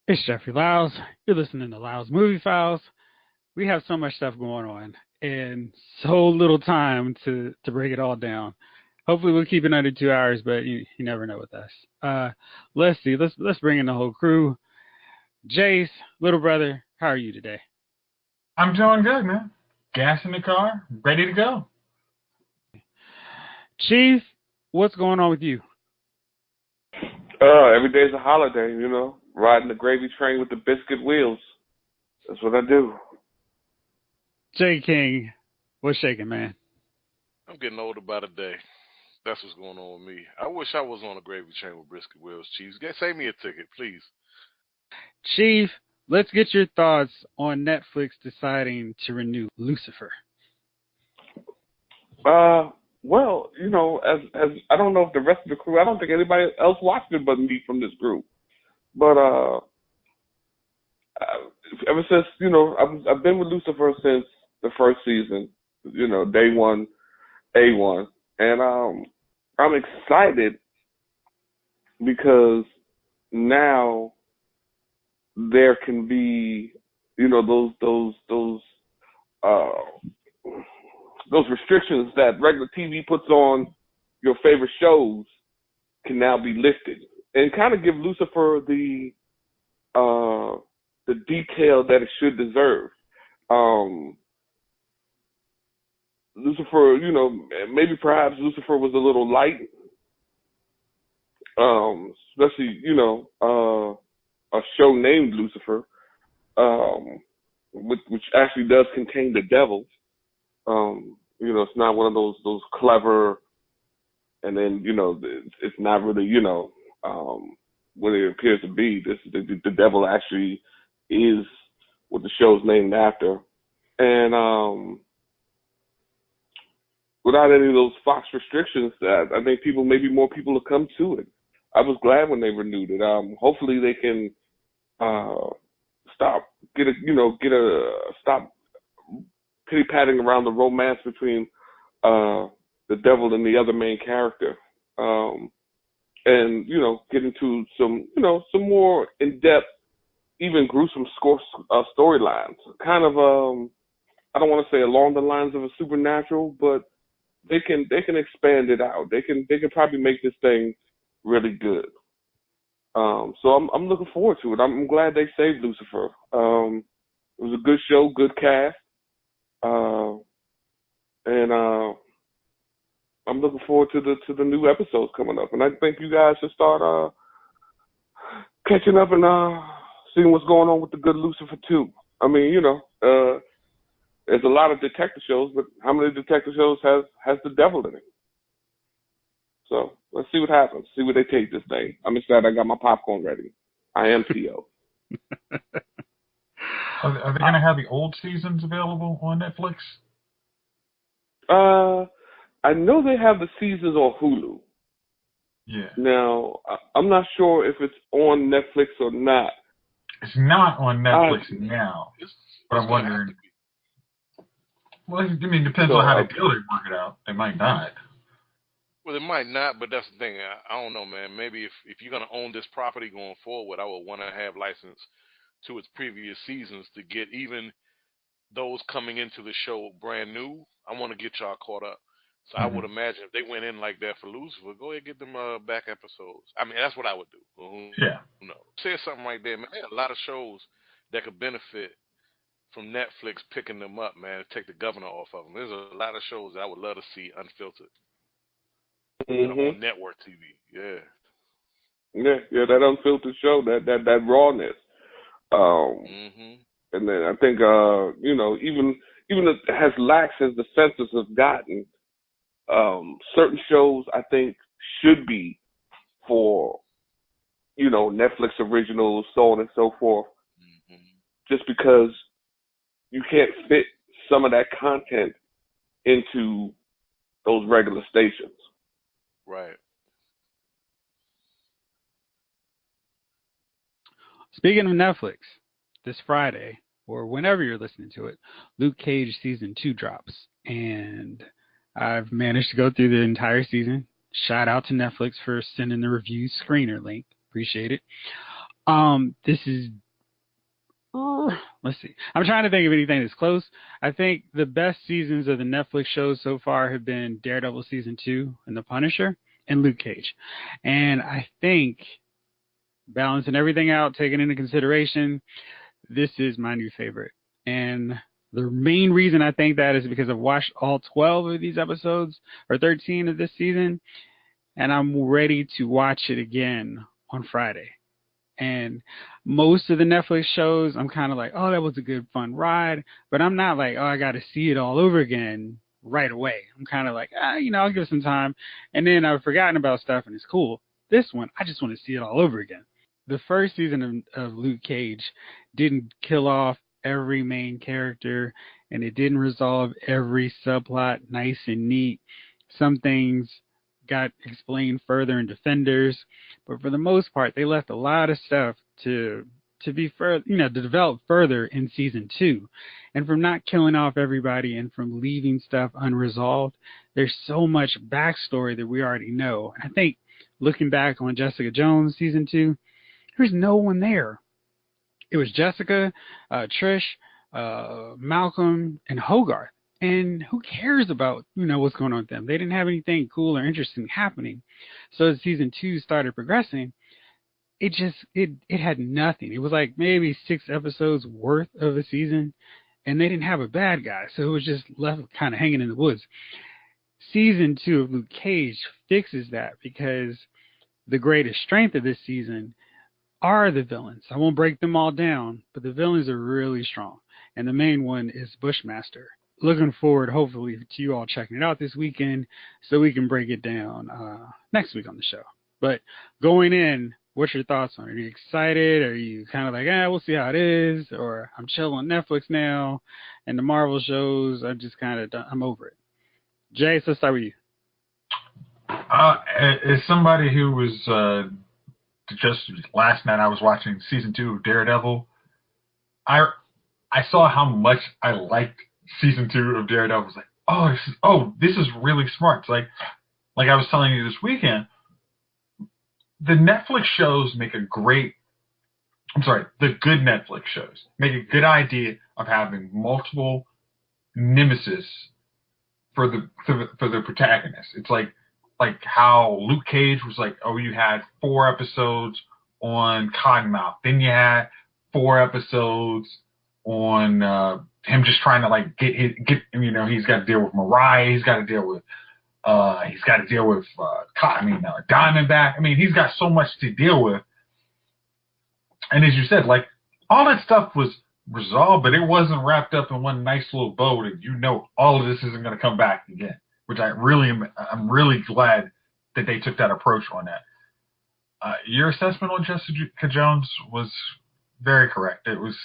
It's Jeffrey Lyles. You're listening to Lyles Movie Files. We have so much stuff going on and so little time to break it all down. Hopefully we'll keep it under 2 hours, but you never know with us. Let's see. Let's bring in the whole crew. Jayce, little brother, how are you today? I'm doing good, man. Gas in the car, ready to go. Chief, what's going on with you? Every day's a holiday, riding the gravy train with the biscuit wheels. That's what I do. J King, what's shaking, man? I'm getting older by the day. That's what's going on with me. I wish I was on a gravy train with brisket wheels, Chiefs. Save me a ticket, please. Chief, let's get your thoughts on Netflix deciding to renew Lucifer. Well, as I don't know if the rest of the crew, I don't think anybody else watched it but me from this group. But ever since I've been with Lucifer since the first season, day one, A1, and I'm excited because now there can be those restrictions that regular TV puts on your favorite shows can now be lifted and kind of give Lucifer the detail that it should deserve. Lucifer, maybe perhaps Lucifer was a little light, especially, a show named Lucifer, which actually does contain the devil. It's not one of those clever, and then, it's not really, what it appears to be. The devil actually is what the show's named after. And without any of those Fox restrictions, I think maybe more people will come to it. I was glad when they renewed it. Hopefully they can stop pity patting around the romance between the devil and the other main character, and get into some more in depth, even gruesome storylines. Kind of I don't want to say along the lines of a Supernatural, but they can expand it out. They can probably make this thing really good. So I'm looking forward to it. I'm glad they saved Lucifer. It was a good show, good cast, and I'm looking forward to the new episodes coming up. And I think you guys should start catching up and seeing what's going on with the good Lucifer too. I mean, there's a lot of detective shows, but how many detective shows has the devil in it? So let's see what happens. See where they take this thing. I'm excited. I got my popcorn ready. I am Theo. Are they going to have the old seasons available on Netflix? I know they have the seasons on Hulu. Yeah. Now, I'm not sure if it's on Netflix or not. It's not on Netflix now, but I'm wondering. Well, I mean, it depends on how the dealers work it out. They might not. Well, it might not, but that's the thing. I don't know, man. Maybe if you're going to own this property going forward, I would want to have license to its previous seasons to get even those coming into the show brand new. I want to get y'all caught up. So I would imagine if they went in like that for Lucifer, go ahead and get them back episodes. I mean, that's what I would do. Yeah. No. Say something right there, man. There are a lot of shows that could benefit from Netflix picking them up, man, to take the governor off of them. There's a lot of shows that I would love to see unfiltered. On network TV. Yeah, that unfiltered show, that rawness. And then I think even as lax as the censors have gotten, certain shows I think should be for Netflix originals, so on and so forth. Just because you can't fit some of that content into those regular stations. Right. Speaking of Netflix, this Friday, or whenever you're listening to it, Luke Cage Season 2 drops. And I've managed to go through the entire season. Shout out to Netflix for sending the review screener link. Appreciate it. This is let's see. I'm trying to think of anything that's close. I think the best seasons of the Netflix shows so far have been Daredevil season 2 and The Punisher and Luke Cage. And I think balancing everything out, taking into consideration, this is my new favorite. And the main reason I think that is because I've watched all 12 of these episodes or 13 of this season, and I'm ready to watch it again on Friday. And most of the Netflix shows, I'm kind of like, oh, that was a good, fun ride. But I'm not like, oh, I got to see it all over again right away. I'm kind of like, I'll give it some time. And then I've forgotten about stuff, and it's cool. This one, I just want to see it all over again. The first season of Luke Cage didn't kill off every main character, and it didn't resolve every subplot nice and neat. Some things got explained further in Defenders, but for the most part, they left a lot of stuff to be further, to develop further in season 2. And from not killing off everybody and from leaving stuff unresolved, there's so much backstory that we already know. And I think looking back on Jessica Jones season 2, there's no one there. It was Jessica, Trish, Malcolm, and Hogarth. And who cares about, what's going on with them? They didn't have anything cool or interesting happening. So as season 2 started progressing, it had nothing. It was like maybe 6 episodes worth of a season, and they didn't have a bad guy. So it was just left kind of hanging in the woods. Season 2 of Luke Cage fixes that because the greatest strength of this season are the villains. I won't break them all down, but the villains are really strong. And the main one is Bushmaster. Looking forward, hopefully, to you all checking it out this weekend so we can break it down next week on the show. But going in, what's your thoughts on it? Are you excited? Are you kind of like, we'll see how it is? Or I'm chill on Netflix now, and the Marvel shows, I'm over it. Jay, so let's start with you. As somebody who was just last night, I was watching season 2 of Daredevil. I saw how much I liked season 2 of Daredevil. I was like, this is really smart. It's like I was telling you this weekend, the Netflix shows make the good Netflix shows make a good idea of having multiple nemesis for the protagonist. It's like how Luke Cage was like, you had 4 episodes on Cottonmouth, then you had 4 episodes on him just trying to like get he's got to deal with Mariah, he's got to deal with Diamondback. I mean, he's got so much to deal with. And as you said, like all that stuff was resolved, but it wasn't wrapped up in one nice little bow that all of this isn't going to come back again. Which I'm really glad that they took that approach on that. Your assessment on Jessica Jones was very correct. It was,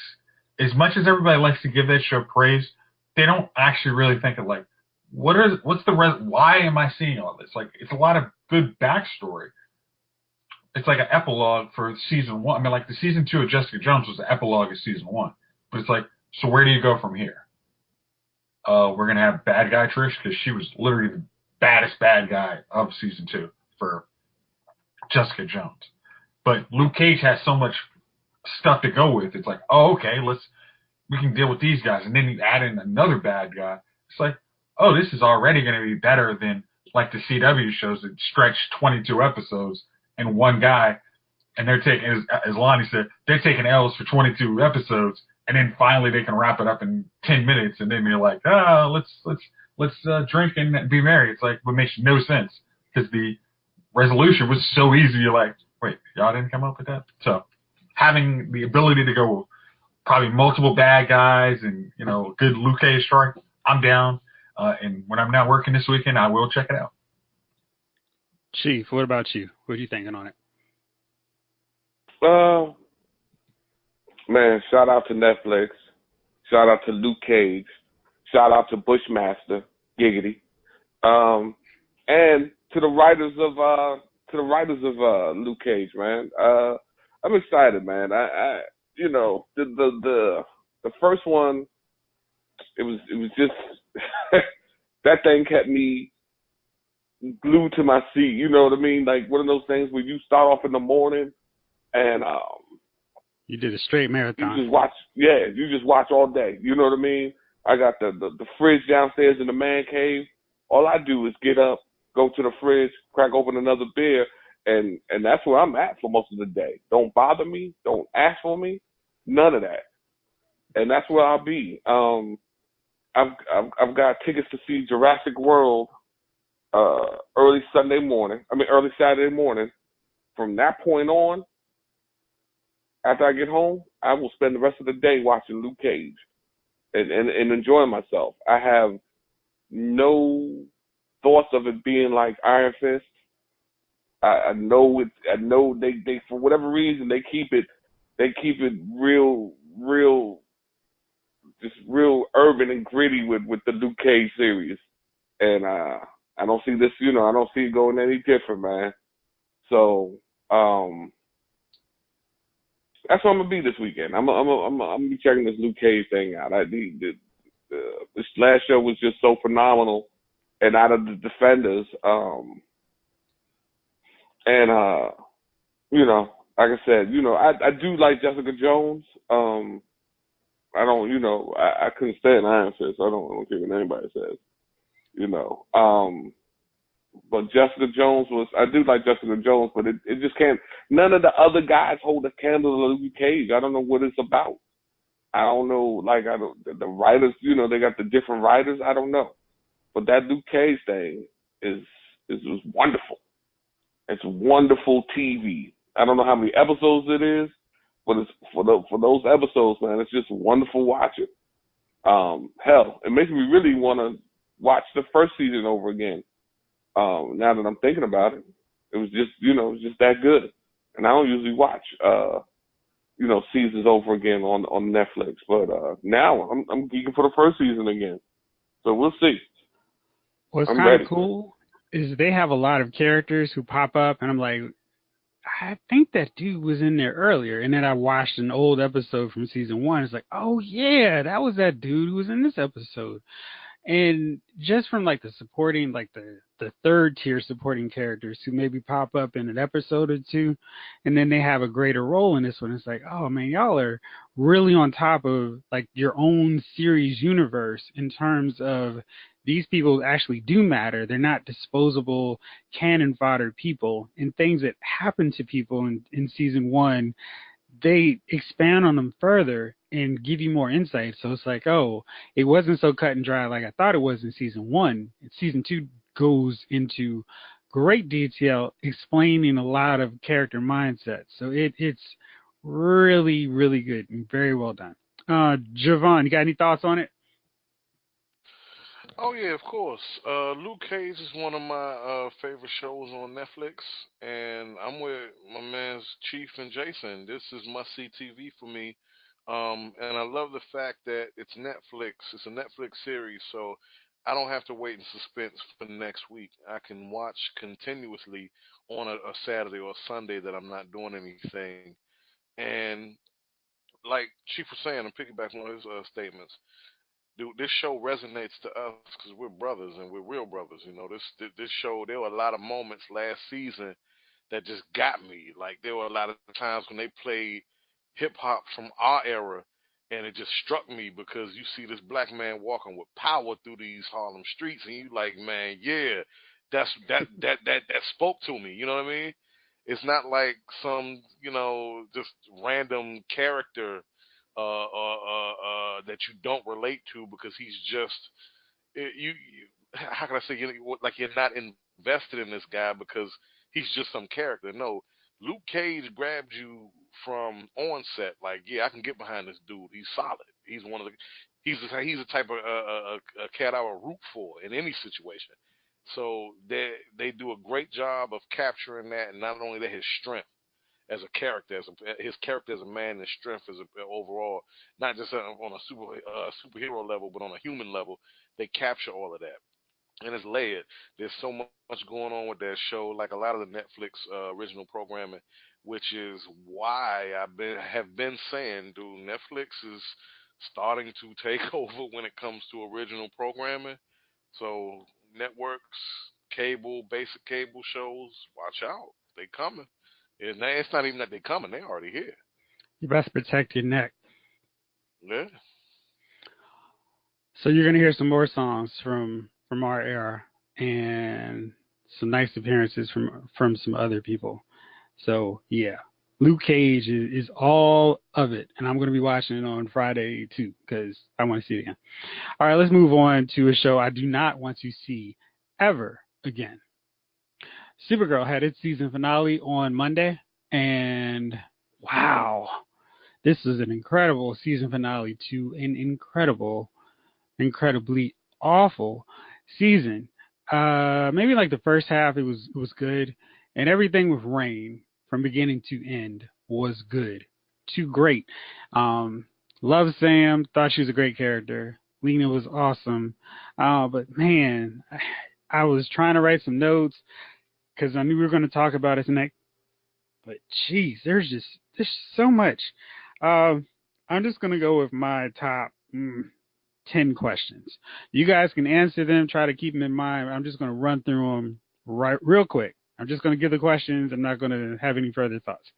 as much as everybody likes to give that show praise, they don't actually really think of like, why am I seeing all this? Like, it's a lot of good backstory. It's like an epilogue for season 1. I mean, like the season 2 of Jessica Jones was the epilogue of season 1. But it's like, so where do you go from here? We're going to have bad guy Trish because she was literally the baddest bad guy of season 2 for Jessica Jones. But Luke Cage has so much stuff to go with. It's like, we can deal with these guys. And then you add in another bad guy. It's like, this is already going to be better than like the CW shows that stretch 22 episodes and one guy. And they're taking, as Lonnie said, they're taking L's for 22 episodes. And then finally they can wrap it up in 10 minutes. And then you're like, let's drink and be merry. It's like, what makes no sense because the resolution was so easy. You're like, wait, y'all didn't come up with that? So having the ability to go probably multiple bad guys and, good Luke Cage story, I'm down. And when I'm not working this weekend, I will check it out. Chief, what about you? What are you thinking on it? Man, shout out to Netflix. Shout out to Luke Cage. Shout out to Bushmaster, giggity. And to the writers of Luke Cage, man. I'm excited, man. The first one, it was just that thing kept me glued to my seat. You know what I mean? Like one of those things where you start off in the morning and You did a straight You marathon. just watch, you just watch all day. You know what I mean? I got the fridge downstairs in the man cave. All I do is get up, go to the fridge, crack open another beer, and that's where I'm at for most of the day. Don't bother me. Don't ask for me. None of that. And that's where I'll be. I've got tickets to see Jurassic World early Saturday morning. From that point on, after I get home, I will spend the rest of the day watching Luke Cage and enjoying myself. I have no thoughts of it being like Iron Fist. I know they for whatever reason they keep it real just real urban and gritty with the Luke Cage series. And I don't see this, I don't see it going any different, man. So that's what I'm gonna be this weekend. I'm gonna be checking this Luke Cage thing out. This last show was just so phenomenal, and out of the Defenders, like I said, I do like Jessica Jones. I don't, I couldn't stand Iron Fist. I don't care what anybody says, But Jessica Jones I do like Jessica Jones, but it just can't, none of the other guys hold a candle to Luke Cage. I don't know what it's about. I don't know, the writers, they got the different writers. I don't know. But that Luke Cage thing is wonderful. It's wonderful TV. I don't know how many episodes it is, but it's for those episodes, man, it's just wonderful watching. Hell, it makes me really want to watch the first season over again. Now that I'm thinking about it, it was just that good. And I don't usually watch, seasons over again on Netflix, but now I'm geeking for the first season again. So we'll see. What's kind of cool is they have a lot of characters who pop up, and I'm like, I think that dude was in there earlier. And then I watched an old episode from season 1. It's like, oh yeah, that was that dude who was in this episode. And just from like the supporting, like the third tier supporting characters who maybe pop up in an episode or two, and then they have a greater role in this one. It's like, oh man, y'all are really on top of like your own series universe in terms of these people actually do matter. They're not disposable cannon fodder people, and things that happen to people in season 1, they expand on them further and give you more insight. So it's like, oh, it wasn't so cut and dry like I thought it was in season 1. Season 2 goes into great detail explaining a lot of character mindsets. So it's really, really good and very well done. Jovon, you got any thoughts on it? Oh yeah, of course. Luke Cage is one of my favorite shows on Netflix, and I'm with my man's Chief and Jason. This is must-see TV for me, and I love the fact that it's Netflix. It's a Netflix series, so I don't have to wait in suspense for next week. I can watch continuously on a Saturday or a Sunday that I'm not doing anything. And like Chief was saying, I'm piggybacking on his statements. Dude, this show resonates to us because we're brothers and we're real brothers. This show. There were a lot of moments last season that just got me. Like there were a lot of times when they played hip hop from our era, and it just struck me because you see this black man walking with power through these Harlem streets, and you like, man, yeah, that spoke to me. You know what I mean? It's not like some, just random character that you don't relate to because he's just how can I say, like you're not invested in this guy because he's just some character. No, Luke Cage grabbed you from onset. Like, yeah, I can get behind this dude. He's solid. He's one of the. He's the type of a cat I would root for in any situation. So they do a great job of capturing that, and not only that, his strength as a character, his character as a man, and strength as overall, not just on a superhero level, but on a human level. They capture all of that, and it's layered. There's so much going on with that show, like a lot of the Netflix original programming, which is why have been saying, dude, Netflix is starting to take over when it comes to original programming. So networks, basic cable shows, watch out, they coming. It's not even that they coming; they already here. You best protect your neck. Yeah. So you're gonna hear some more songs from our era and some nice appearances from some other people. So yeah, Luke Cage is all of it, and I'm gonna be watching it on Friday too because I want to see it again. All right, let's move on to a show I do not want to see ever again. Supergirl had its season finale on Monday, and wow, this was an incredible season finale to an incredibly awful season. Maybe like the first half it was good, and everything with Rain from beginning to end was good to great. Love Sam, thought she was a great character. Lena was awesome, but man, I was trying to write some notes because I knew we were going to talk about it tonight. But geez, there's so much. I'm just gonna go with my top 10 questions. You guys can answer them. Try to keep them in mind. I'm just gonna run through them real quick. I'm just gonna give the questions. I'm not gonna have any further thoughts.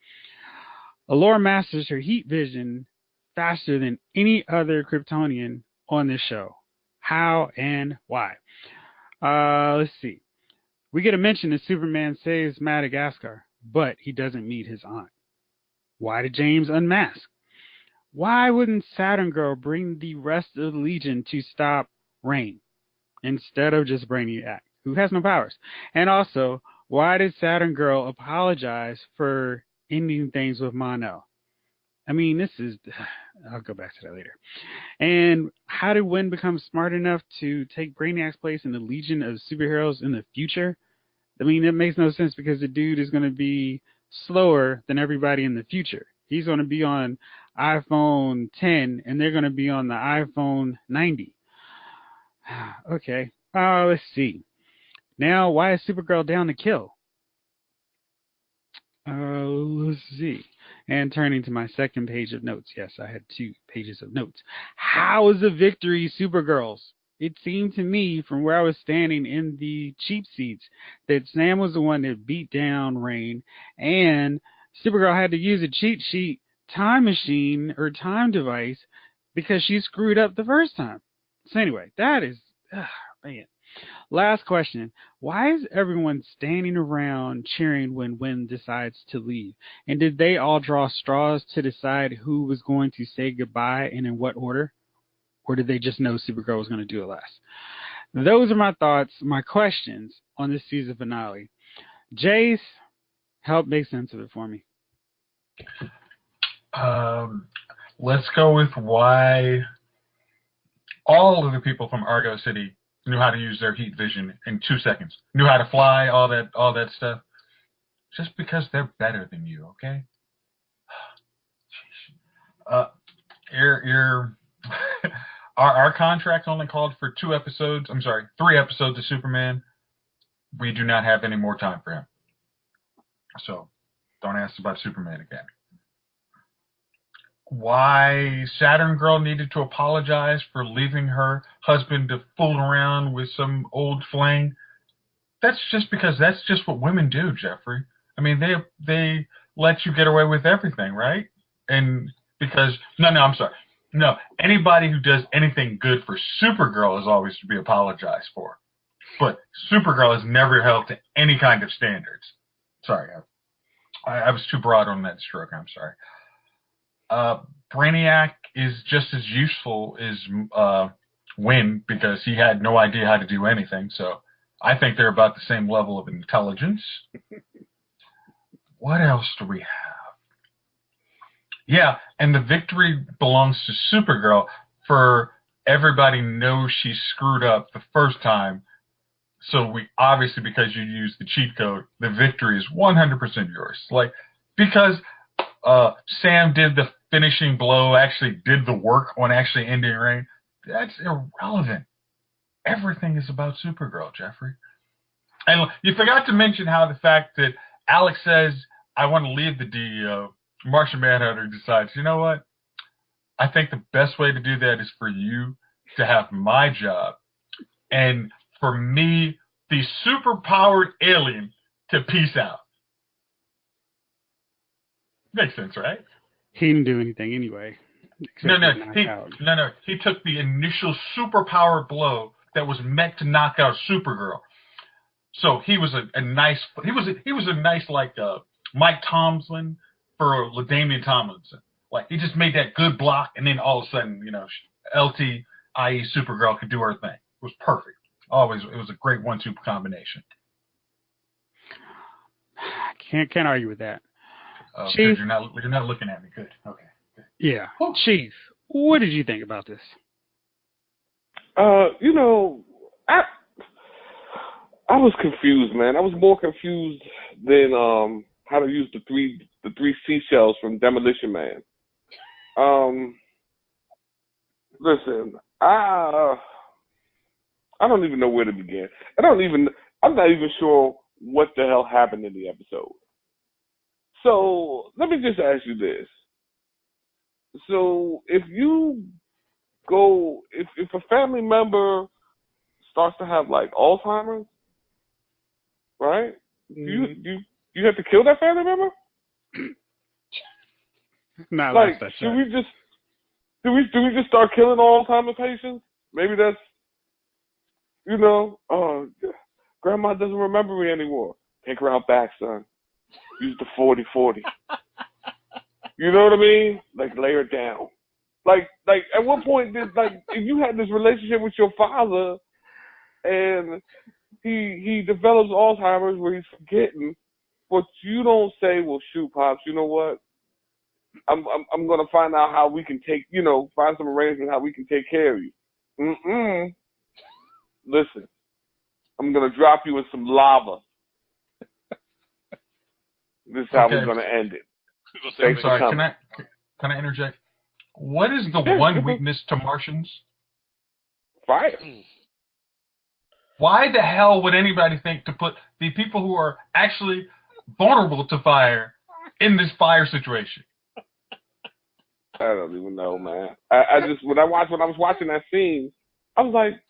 Allure masters her heat vision faster than any other Kryptonian on this show. How and why? Let's see. We get a mention that Superman saves Madagascar, but he doesn't meet his aunt. Why did James unmask? Why wouldn't Saturn Girl bring the rest of the Legion to stop Rain instead of just Brainiac, who has no powers? And also, why did Saturn Girl apologize for ending things with Mon-El? I mean, I'll go back to that later. And how did Wynn become smart enough to take Brainiac's place in the Legion of Superheroes in the future? I mean, it makes no sense because the dude is going to be slower than everybody in the future. He's going to be on iPhone 10 and they're going to be on the iPhone 90. Okay. Let's see. Now, why is Supergirl down to kill? Let's see. And turning to my second page of notes. Yes, I had 2 pages of notes. How is the victory Supergirl's? It seemed to me from where I was standing in the cheap seats that Sam was the one that beat down Rain, and Supergirl had to use a cheat sheet time machine or time device because she screwed up the first time. So anyway, that is, man. Last question. Why is everyone standing around cheering when Wynn decides to leave? And did they all draw straws to decide who was going to say goodbye and in what order? Or did they just know Supergirl was going to do it last? Those are my thoughts, my questions on this season finale. Jayce, help make sense of it for me. Let's go with why all of the people from Argo City knew how to use their heat vision in 2 seconds, knew how to fly, all that stuff. Just because they're better than you, okay? Our contract only called for 3 episodes of Superman. We do not have any more time for him. So don't ask about Superman again. Why Saturn Girl needed to apologize for leaving her husband to fool around with some old fling. That's just because that's just what women do, Jeffrey. I mean, they let you get away with everything, right? And because I'm sorry. No, anybody who does anything good for Supergirl is always to be apologized for. But Supergirl is never held to any kind of standards. Sorry, I was too broad on that stroke. I'm sorry. Brainiac is just as useful as Wynn because he had no idea how to do anything. So I think they're about the same level of intelligence. What else do we have? Yeah, and the victory belongs to Supergirl for everybody knows she screwed up the first time. So we obviously, because you used the cheat code, the victory is 100% yours. Like, because Sam did the finishing blow, actually did the work on actually ending Rain, that's irrelevant. Everything is about Supergirl, Jeffrey. And you forgot to mention how the fact that Alex says, I want to leave the DEO, Martian Manhunter decides, you know what? I think the best way to do that is for you to have my job. And for me, the superpowered alien, to peace out. Makes sense, right? He didn't do anything anyway. No, except get knocked out. he took the initial superpower blow that was meant to knock out Supergirl. So he was a nice like Mike Tomlin for LaDainian Tomlinson. Like he just made that good block, and then all of a sudden, LT, i.e. Supergirl, could do her thing. It was perfect. Always, it was a great 1-2 combination. Can't argue with that. Chief, you're not looking at me. Good. Okay. Good. Yeah. Chief, what did you think about this? I was confused, man. I was more confused than how to use the three seashells from Demolition Man. Listen, I don't even know where to begin. I'm not even sure what the hell happened in the episode. So let me just ask you this. So if a family member starts to have like Alzheimer's, right? Mm-hmm. You have to kill that family member? Not like, that should we just start killing Alzheimer's patients? Maybe that's, grandma doesn't remember me anymore. Take her out back, son. Use the 40-40. You know what I mean? Like, lay her down. Like, at what point if you had this relationship with your father and he develops Alzheimer's where he's forgetting, but you don't say, well, shoot, Pops, you know what? I'm gonna find out how we can find some arrangement how we can take care of you. Listen, I'm gonna drop you in some lava. This is how we're gonna end it. I'm sorry, can I interject? What is the one weakness to Martians? Fire. Why the hell would anybody think to put the people who are actually vulnerable to fire in this fire situation? I don't even know, man. I just when I was watching that scene, I was like,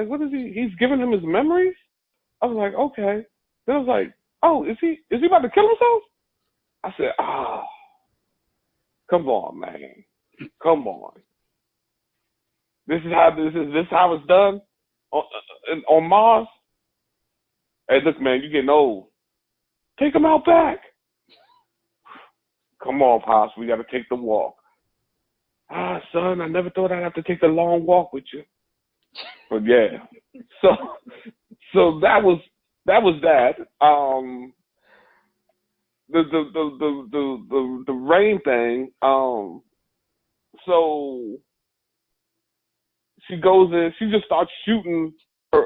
what is he? He's giving him his memories. I was like, okay. Then I was like, oh, is he about to kill himself? I said, come on, man, come on. This is how it's done on Mars. Hey, look, man, you're getting old. Take him out back. Come on, Pops, we got to take the walk. Son, I never thought I'd have to take the long walk with you. But yeah, so that was that. The rain thing. So she goes in. She just starts shooting her.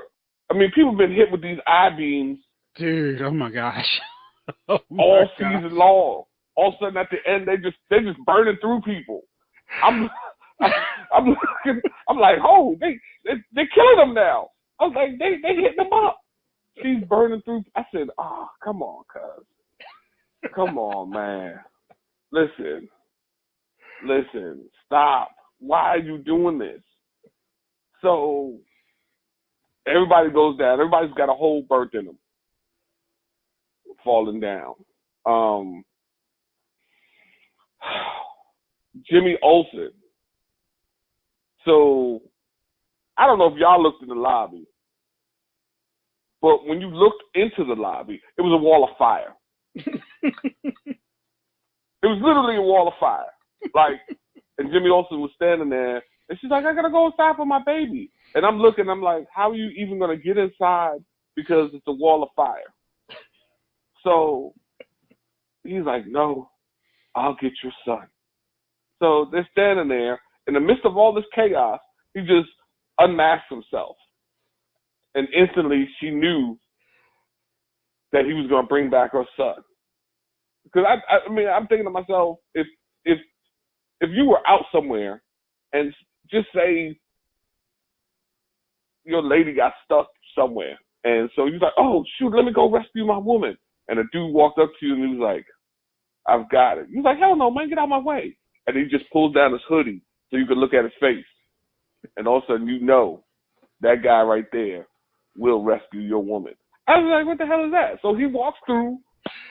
I mean, people have been hit with these I-beams. Dude, oh my gosh. All season long. All of a sudden, at the end, they're just burning through people. I'm looking. I'm like, oh, they're killing them now. I was like, they hitting them up. She's burning through. I said, oh, come on, cuz. Come on, man. Listen. Stop. Why are you doing this? So everybody goes down. Everybody's got a hole burnt in them, falling down. Jimmy Olsen. So I don't know if y'all looked in the lobby, but when you looked into the lobby, it was a wall of fire. It was literally a wall of fire. Like, and Jimmy Olsen was standing there, and she's like, I gotta go inside for my baby. And I'm looking, I'm like, how are you even gonna get inside because it's a wall of fire? So he's like, no, I'll get your son. So they're standing there. In the midst of all this chaos, he just unmasked himself. And instantly she knew that he was going to bring back her son. Because I mean, I'm thinking to myself, if you were out somewhere and just say your lady got stuck somewhere, and so you're like, oh, shoot, let me go rescue my woman. And a dude walked up to you and he was like, I've got it. You're like, hell no, man, get out of my way. And he just pulls down his hoodie so you can look at his face. And all of a sudden, you know, that guy right there will rescue your woman. I was like, what the hell is that? So he walks through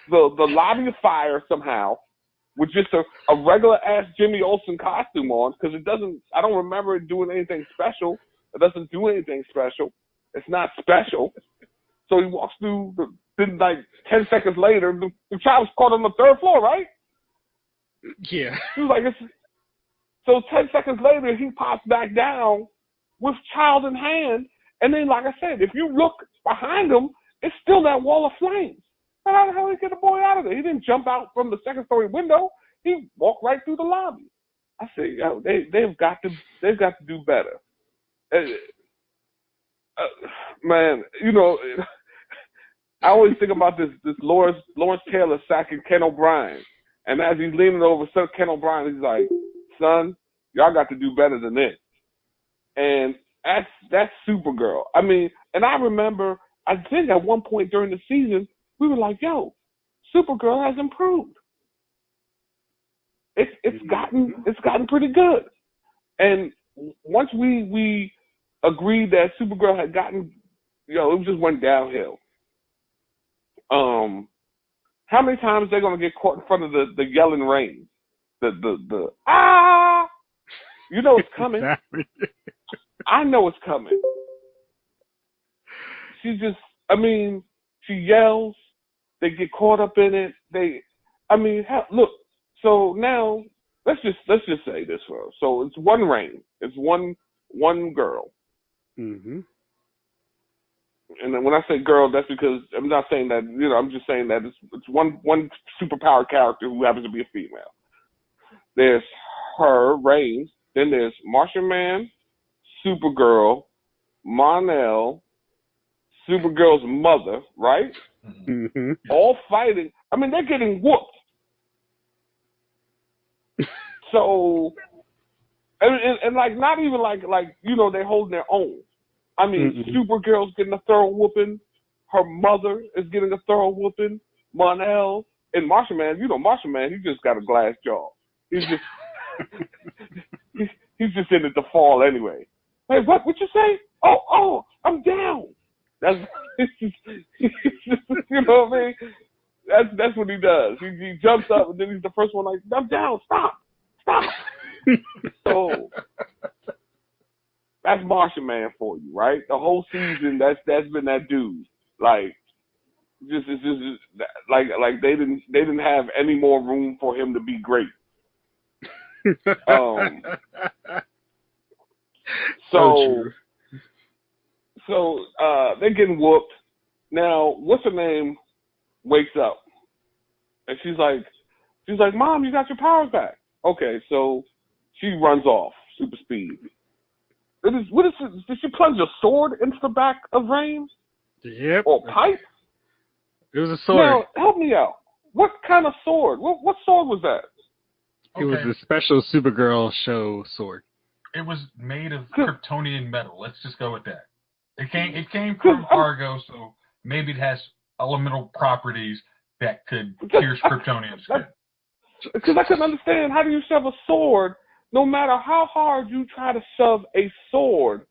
the lobby of fire somehow, with just a regular ass Jimmy Olsen costume on, because I don't remember it doing anything special. It doesn't do anything special. It's not special. So he walks through, then like 10 seconds later, the child was caught on the 3rd floor, right? Yeah. He was like, so 10 seconds later, he pops back down with child in hand. And then, like I said, if you look behind him, it's still that wall of flames. How the hell did he get the boy out of there? He didn't jump out from the 2nd-story window. He walked right through the lobby. I say, yo, they've got to do better. Man, you know, I always think about this Lawrence Taylor sacking Ken O'Brien. And as he's leaning over Ken O'Brien, he's like, son, y'all got to do better than this. And that's Supergirl. I mean, and I remember, I think at one point during the season, we were like, yo, Supergirl has improved. It's gotten pretty good. And once we agreed that Supergirl had gotten, it just went downhill. How many times they're gonna get caught in front of the yelling rain? The ah, it's coming. I know it's coming. She yells. They get caught up in it. Look. So now let's just say this for us. So it's one rain. It's one girl. Mm-hmm. And then when I say girl, that's because I'm not saying that. I'm just saying that it's one superpowered character who happens to be a female. There's her, Rain. Then there's Martian Man, Supergirl, Mon-El, Supergirl's mother, right? Mm-hmm. All fighting. I mean, they're getting whooped. So, and like, not even like they're holding their own. I mean, Supergirl's getting a thorough whooping. Her mother is getting a thorough whooping. Mon-El and Martian Man, Martian Man, he just got a glass jaw. He's just he's just in it to fall anyway. Hey, what you say? Oh, I'm down. That's you know what I mean? That's what he does. He jumps up and then he's the first one like, I'm down. Stop. So that's Martian Man for you, right? The whole season, that's been that dude. Like, it's just like they didn't have any more room for him to be great. So they're getting whooped. Now, what's her name wakes up and she's like, Mom, you got your powers back. Okay, so she runs off, super speed. What is it? Did she plunge a sword into the back of Rain? Yep. Or pipe? It was a sword. Now, help me out. What kind of sword? What sword was that? It was a special Supergirl show sword. It was made of Kryptonian metal. Let's just go with that. It came from Argo, so maybe it has elemental properties that could pierce Kryptonian skin. Because I couldn't understand, how do you shove a sword, no matter how hard you try to shove a sword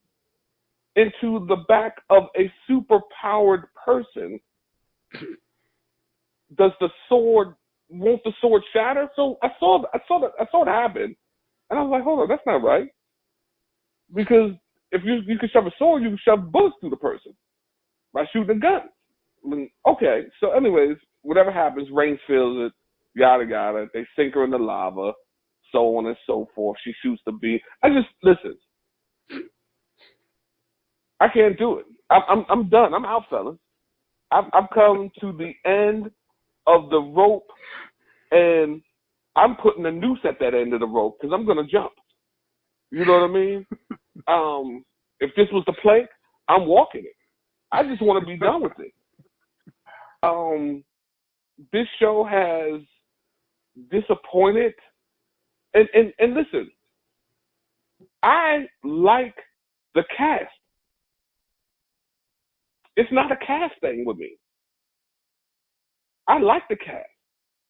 into the back of a super-powered person, won't the sword shatter? So I saw it happen, and I was like, hold on, that's not right. Because if you can shove a sword, you can shove bullets through the person by shooting a gun. I mean, okay, so anyways, whatever happens, Rain feels it, yada yada. They sink her in the lava, so on and so forth. She shoots the bee. Listen. I can't do it. I'm done. I'm out, fellas. I've come to the end of the rope, and I'm putting a noose at that end of the rope because I'm gonna jump. You know what I mean? If this was the plank, I'm walking it. I just want to be done with it. This show has disappointed, and listen, I like the cast. It's not a cast thing with me. I like the cast.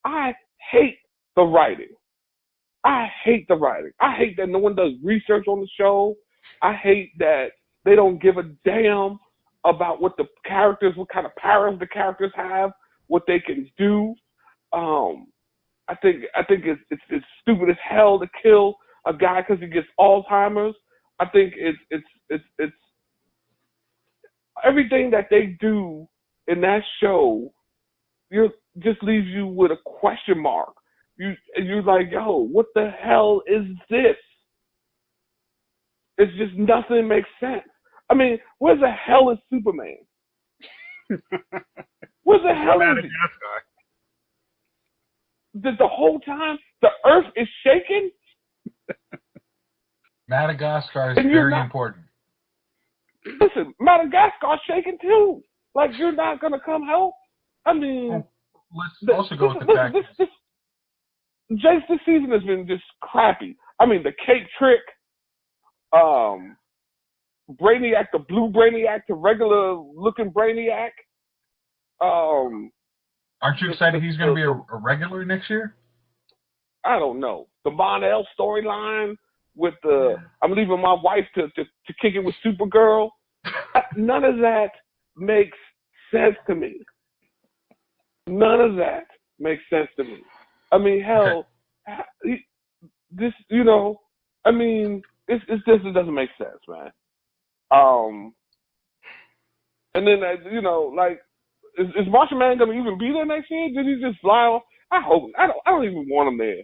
I hate the writing. I hate that no one does research on the show. I hate that they don't give a damn about what kind of powers the characters have, what they can do. I think it's stupid as hell to kill a guy because he gets Alzheimer's. I think it's everything that they do in that show. Just leaves you with a question mark. You're like, yo, what the hell is this? It's just nothing makes sense. I mean, where the hell is Superman? Where the hell is he? The whole time the Earth is shaking. Madagascar is very important. Listen, Madagascar's shaking too. Like, you're not gonna come help? I mean, let's also go with the fact that Jayce, this season has been just crappy. I mean, the cake trick, Brainiac, the blue Brainiac to regular looking Brainiac. Aren't you excited he's going to be a regular next year? I don't know. The Mon-El storyline with the I'm leaving my wife to kick it with Supergirl. None of that makes sense to me. None of that makes sense to me. I mean, hell, this, I mean, it doesn't make sense, man. And then, like, is Martian Man gonna even be there next year? Did he just fly off? I hope. I don't even want him there.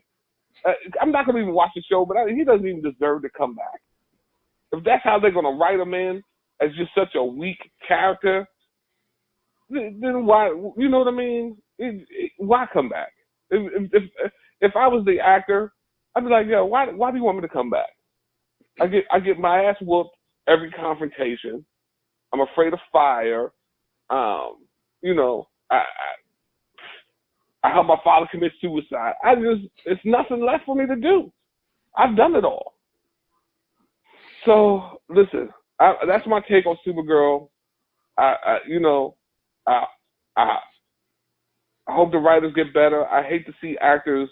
I'm not gonna even watch the show, but he doesn't even deserve to come back. If that's how they're gonna write him in as just such a weak character, then why? You know what I mean? Why come back? If I was the actor, I'd be like, yo, why do you want me to come back? I get my ass whooped every confrontation. I'm afraid of fire. I helped my father commit suicide. It's nothing left for me to do. I've done it all. So listen, that's my take on Supergirl. I hope the writers get better. I hate to see actors,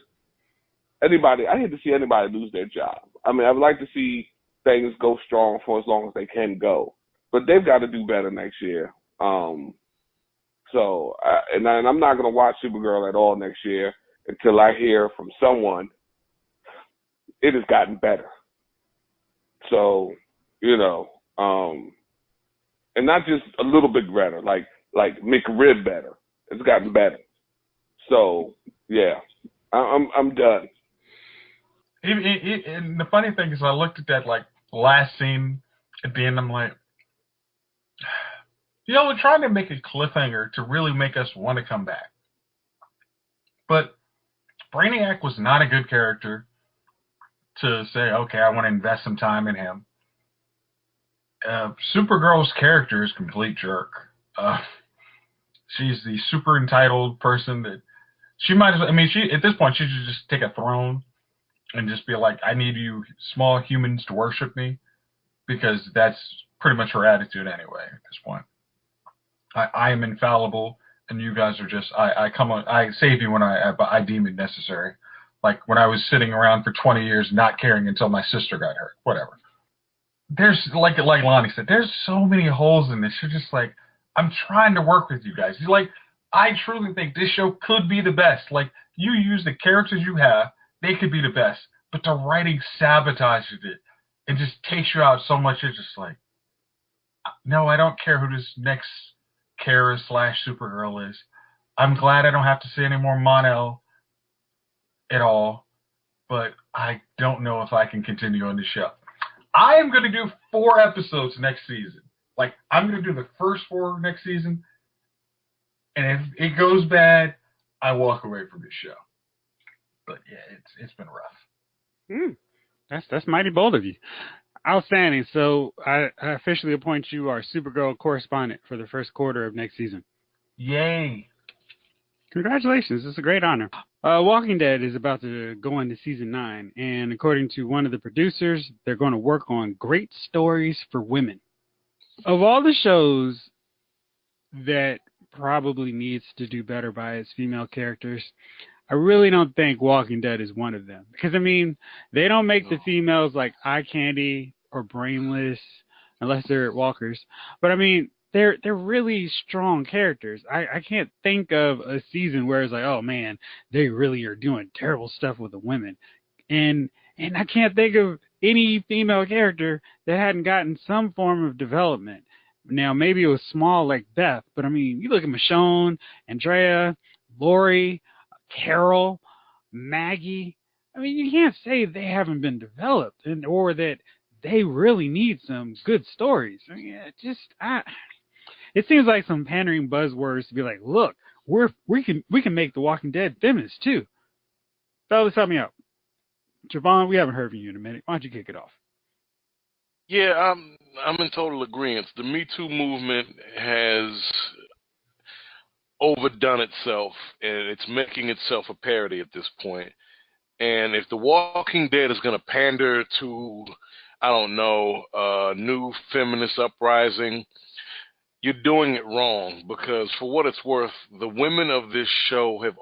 I hate to see anybody lose their job. I mean, I would like to see things go strong for as long as they can go, but they've got to do better next year. And I'm not going to watch Supergirl at all next year until I hear from someone it has gotten better. So, and not just a little bit better, like McRib better. It's gotten better. So, yeah, I'm done. And the funny thing is, I looked at that like last scene at the end. I'm like, we're trying to make a cliffhanger to really make us want to come back. But Brainiac was not a good character to say, okay, I want to invest some time in him. Supergirl's character is a complete jerk. She's the super entitled person that she might as well, at this point, she should just take a throne and just be like, I need you small humans to worship me, because that's pretty much her attitude anyway at this point. I am infallible, and you guys are just, I save you when I deem it necessary. Like when I was sitting around for 20 years not caring until my sister got hurt, whatever. There's, like Lonnie said, there's so many holes in this. You're just like, I'm trying to work with you guys. You're like, I truly think this show could be the best. Like, you use the characters you have, they could be the best. But the writing sabotages it. It just takes you out so much. It's just like, no, I don't care who this next Kara / Supergirl is. I'm glad I don't have to see any more Mon-El at all. But I don't know if I can continue on the show. I am going to do 4 episodes next season. Like, I'm going to do the first 4 next season. And if it goes bad, I walk away from this show. But yeah, it's been rough. That's mighty bold of you. Outstanding. So I officially appoint you our Supergirl correspondent for the first quarter of next season. Yay. Congratulations. It's a great honor. Walking Dead is about to go into season 9. And according to one of the producers, they're going to work on great stories for women. Of all the shows that probably needs to do better by its female characters, I really don't think Walking Dead is one of them. Because, they don't make the females like eye candy or brainless unless they're walkers. But, they're really strong characters. I can't think of a season where it's like, oh man, they really are doing terrible stuff with the women, and I can't think of any female character that hadn't gotten some form of development. Now maybe it was small like Beth, but I mean, you look at Michonne, Andrea, Lori, Carol, Maggie. I mean, you can't say they haven't been developed, and or that they really need some good stories. I mean, it seems like some pandering buzzwords to be like, look, we can make The Walking Dead feminist too. Fellas, help me out. Jovon, we haven't heard from you in a minute. Why don't you kick it off? Yeah, I'm in total agreement. The Me Too movement has overdone itself, and it's making itself a parody at this point. And if The Walking Dead is going to pander to, I don't know, new feminist uprising, you're doing it wrong, because for what it's worth, the women of this show have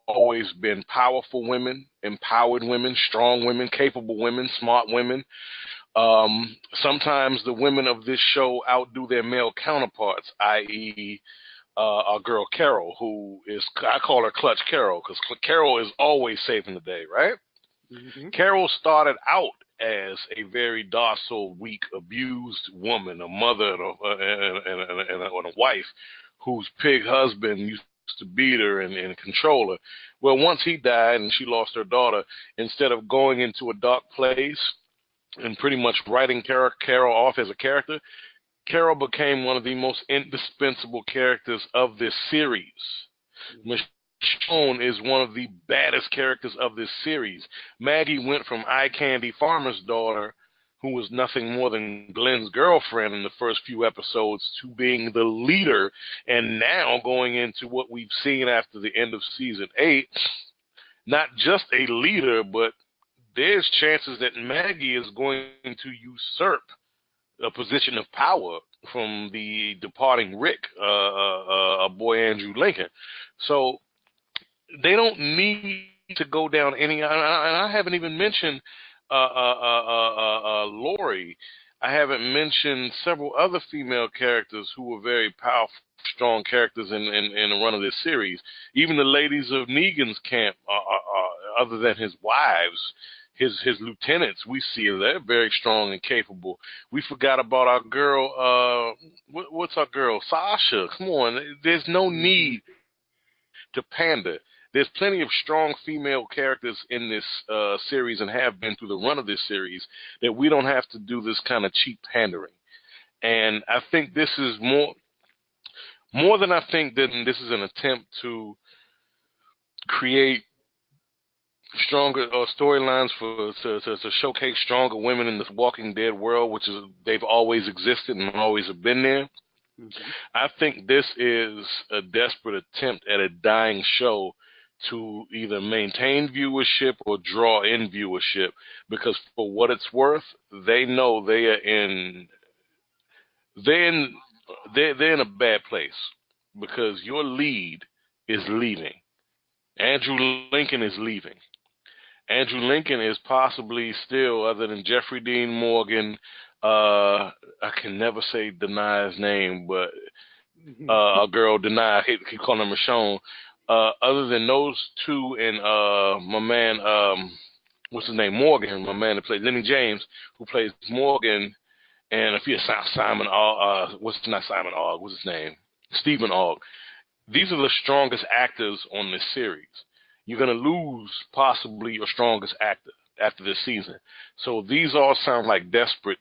always been powerful women, empowered women, strong women, capable women, smart women. Sometimes the women of this show outdo their male counterparts, i.e., our girl Carol, who is, I call her Clutch Carol, because Carol is always saving the day, right? Mm-hmm. Carol started out as a very docile, weak, abused woman, a mother and a wife whose pig husband used to beat her and control her. Well, once he died and she lost her daughter, instead of going into a dark place and pretty much writing Carol off as a character, Carol became one of the most indispensable characters of this series. Michonne is one of the baddest characters of this series. Maggie went from eye candy farmer's daughter, who was nothing more than Glenn's girlfriend in the first few episodes, to being the leader, and now going into what we've seen after the end of season 8, not just a leader, but there's chances that Maggie is going to usurp a position of power from the departing Rick, boy Andrew Lincoln. So they don't need to go down any, and I haven't even mentioned Lori. I haven't mentioned several other female characters who were very powerful, strong characters in the run of this series. Even the ladies of Negan's camp, other than his wives, his lieutenants, we see they're very strong and capable. We forgot about our girl, what's our girl? Sasha. Come on, there's no need to pander. There's plenty of strong female characters in this series, and have been through the run of this series, that we don't have to do this kind of cheap pandering. And I think this is more than I think that this is an attempt to create stronger storylines to showcase stronger women in this Walking Dead world, which is they've always existed and always have been there. Mm-hmm. I think this is a desperate attempt at a dying show to either maintain viewership or draw in viewership, because for what it's worth, they know they're in a bad place, because your lead is leaving. Andrew Lincoln is leaving. Andrew Lincoln is possibly still, other than Jeffrey Dean Morgan, I can never say Denai's name, but a girl Denai, I keep calling her Michonne. Other than those two and my man, what's his name, Morgan, my man that plays Lenny James, who plays Morgan, and if you're Simon Ogg, what's his name? Stephen Ogg. These are the strongest actors on this series. You're going to lose possibly your strongest actor after this season. So these all sound like desperate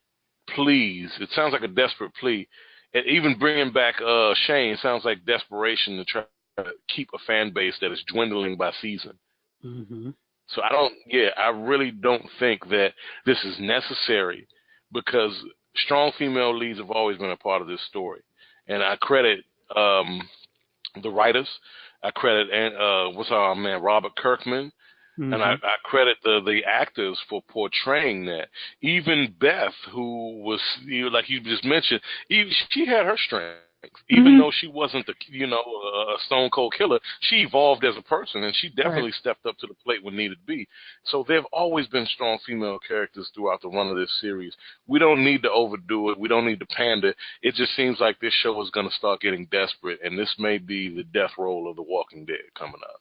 pleas. It sounds like a desperate plea. And even bringing back Shane sounds like desperation to try to keep a fan base that is dwindling by season. Mm-hmm. So I really don't think that this is necessary, because strong female leads have always been a part of this story. And I credit the writers. I credit what's our man, Robert Kirkman, mm-hmm. and I credit the actors for portraying that. Even Beth, who was, like you just mentioned, she had her strengths. Even though she wasn't a stone cold killer, she evolved as a person, and she definitely stepped up to the plate when needed be. So there have always been strong female characters throughout the run of this series. We don't need to overdo it. We don't need to pander. It just seems like this show is going to start getting desperate, and this may be the death roll of The Walking Dead coming up.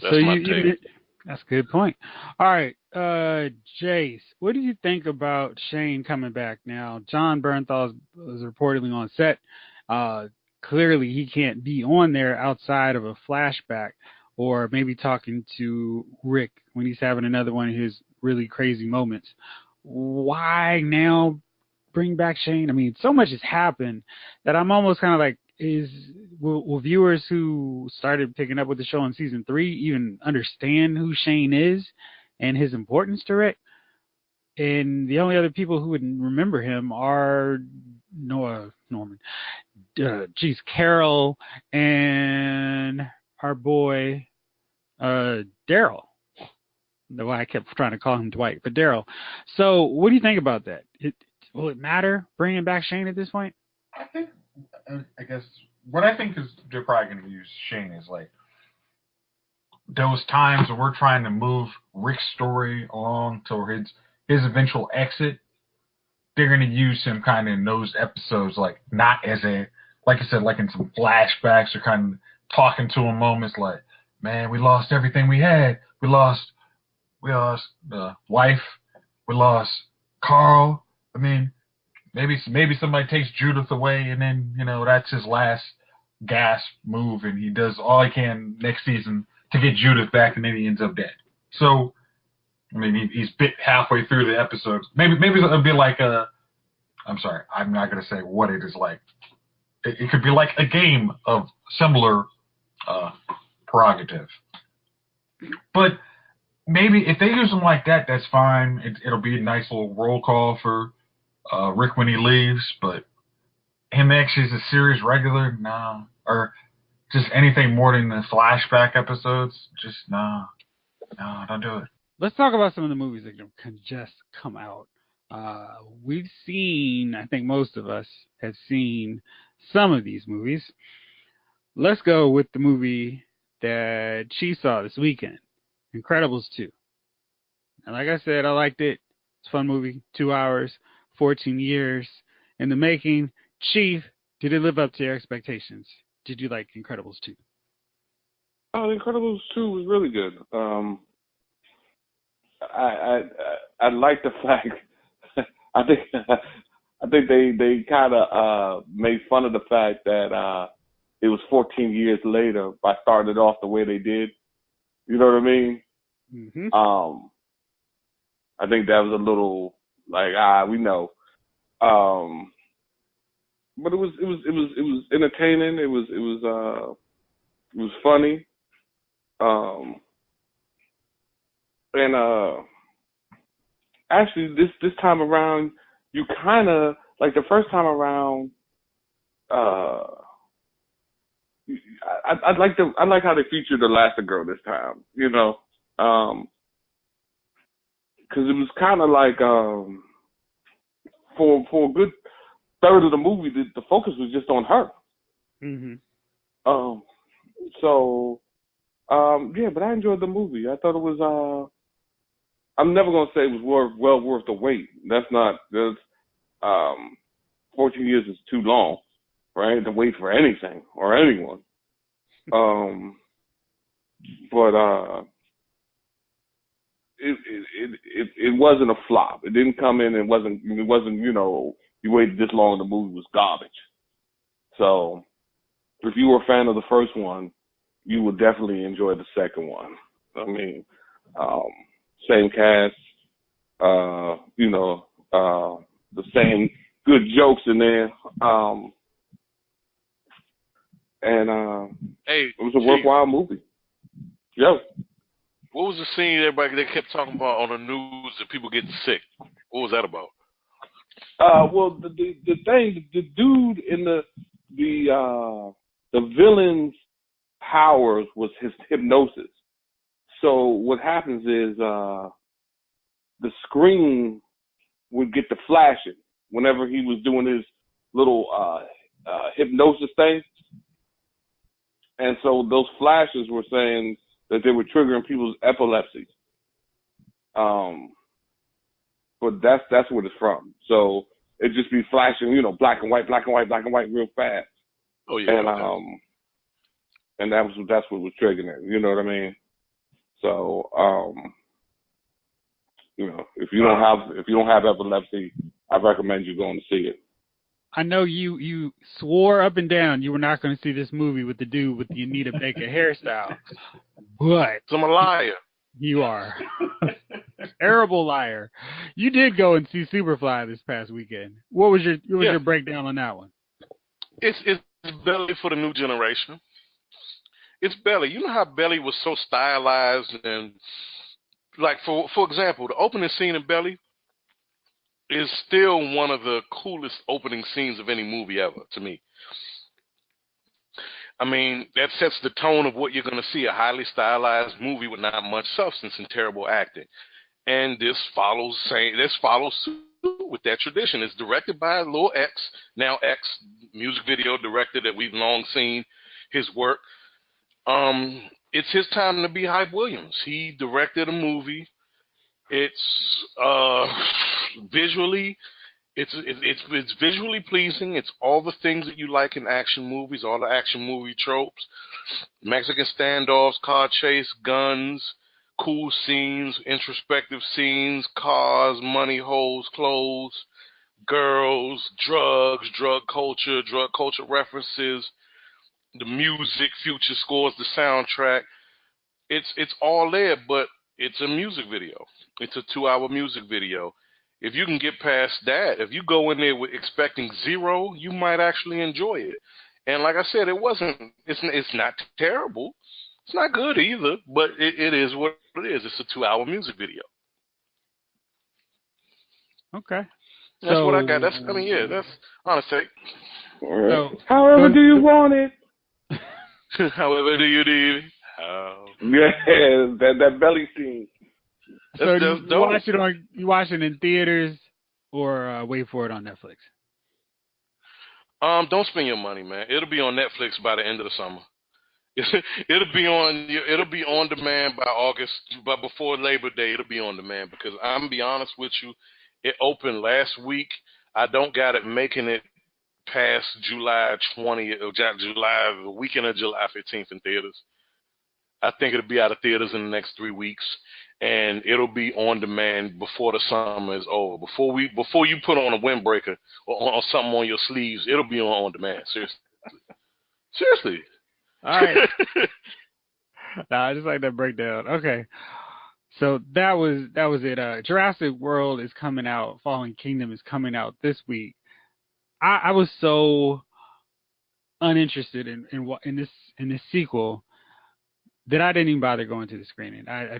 That's my take. That's a good point. All right, Jayce, what do you think about Shane coming back now? John Bernthal was reportedly on set. Clearly, he can't be on there outside of a flashback or maybe talking to Rick when he's having another one of his really crazy moments. Why now bring back Shane? I mean, so much has happened that I'm almost kind of like, will viewers who started picking up with the show in season 3 even understand who Shane is and his importance to Rick? And the only other people who would remember him are Carol and our boy Daryl. The way I kept trying to call him Dwight, but Daryl. So what do you think about that? Will it matter bringing back Shane at this point? I guess what I think is they're probably going to use Shane is like those times when we're trying to move Rick's story along to his eventual exit. They're going to use him kind of in those episodes, like not as like I said, like in some flashbacks or kind of talking to him moments like, man, we lost everything we had. We lost the wife. We lost Carl. I mean, maybe somebody takes Judith away, and then that's his last gasp move, and he does all he can next season to get Judith back, and then he ends up dead. So, I mean, he's bit halfway through the episodes. Maybe it'll be like I'm sorry, I'm not gonna say what it is like. It could be like a game of similar prerogative. But maybe if they use him like that, that's fine. It'll be a nice little roll call for Rick when he leaves, but him actually as a series regular, nah. Or just anything more than the flashback episodes, just nah. No, don't do it. Let's talk about some of the movies that can just come out. We've seen, I think most of us have seen some of these movies. Let's go with the movie that she saw this weekend, Incredibles 2. And like I said, I liked it. It's a fun movie, 2 hours. 14 years in the making. Chief, did it live up to your expectations? Did you like Incredibles 2? Incredibles 2 was really good. I like the fact. I think they kind of made fun of the fact that it was 14 years later by starting it off the way they did. You know what I mean? Mm-hmm. I think that was a little like we know. But it was entertaining. It was funny. And actually this time around, you kind of like the first time around. I like how they featured Elastigirl this time. Because it was kind of like for a good third of the movie, the focus was just on her. Mm-hmm. Yeah, but I enjoyed the movie. I thought it was. I'm never gonna say it was well worth the wait. That's 14 years is too long, right? To wait for anything or anyone. But it wasn't a flop. It didn't come in and wasn't you waited this long and the movie was garbage. So if you were a fan of the first one, you would definitely enjoy the second one. I mean, same cast, the same good jokes in there. It was a worthwhile movie. Yo. What was the scene everybody they kept talking about on the news that people getting sick? What was that about? Well, the thing, the dude in the villain's powers was his hypnosis. So what happens is the screen would get to flashing whenever he was doing his little hypnosis thing. And so those flashes were saying that they were triggering people's epilepsy. But that's what it's from. So it just be flashing, you know, black and white, real fast. Oh yeah. And that's what was triggering it. You know what I mean? So you know, if you don't have epilepsy, I recommend you going to see it. I know you swore up and down you were not going to see this movie with the dude with the Anita Baker hairstyle, but I'm a liar. You are terrible liar. You did go and see Superfly this past weekend. What was your breakdown on that one? It's Belly for the new generation. It's Belly. You know how Belly was so stylized and like for example, the opening scene in Belly is still one of the coolest opening scenes of any movie ever to me. I mean, that sets the tone of what you're going to see, a highly stylized movie with not much substance and terrible acting. And this follows suit with that tradition. It's directed by Lil X, now X, music video director that we've long seen his work. It's his time to be Hype Williams. He directed a movie. It's visually, it's visually pleasing. It's all the things that you like in action movies, all the action movie tropes, Mexican standoffs, car chase, guns, cool scenes, introspective scenes, cars, money holes, clothes, girls, drugs, drug culture references, the music, future scores, the soundtrack. It's all there, but it's a music video. It's a 2-hour music video. If you can get past that, if you go in there with expecting zero, you might actually enjoy it. And like I said, it's not terrible. It's not good either, but it is what it is. It's a 2-hour music video. Okay. That's what I got. That's honest take. So, however do you want it? However do you need it? Yeah, that Belly scene. So you watch it in theaters or wait for it on Netflix? Don't spend your money, man. It'll be on Netflix by the end of the summer. It'll be on demand by August, but before Labor Day, it'll be on demand because I'm gonna be honest with you, it opened last week. I don't got it making it past July 20th or the weekend of July 15th in theaters. I think it'll be out of theaters in the next 3 weeks, and it'll be on demand before the summer is over. Before you put on a windbreaker or something on your sleeves, it'll be on demand. Seriously. All right. Nah, I just like that breakdown. Okay. So that was it. Jurassic World is coming out. Fallen Kingdom is coming out this week. I was so uninterested in this sequel that I didn't even bother going to the screening. I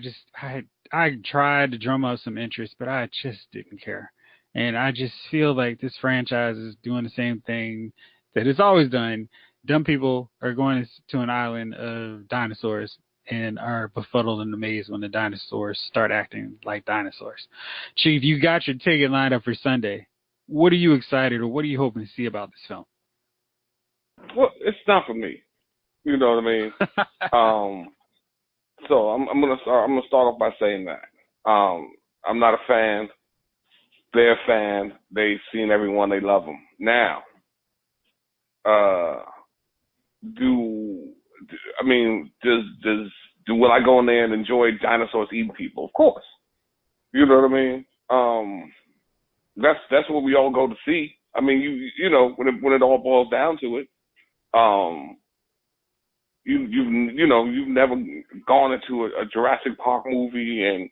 tried to drum up some interest, but I just didn't care. And I just feel like this franchise is doing the same thing that it's always done. Dumb people are going to an island of dinosaurs and are befuddled in the maze when the dinosaurs start acting like dinosaurs. Chief, you got your ticket lined up for Sunday. What are you excited or what are you hoping to see about this film? Well, it's not for me. You know what I mean? So I'm gonna start off by saying that I'm not a fan. They're a fan. They've seen everyone. They love them. Now, will I go in there and enjoy dinosaurs eating people? Of course. You know what I mean? That's what we all go to see. I mean, you know when it all boils down to it, you've never gone into a Jurassic Park movie and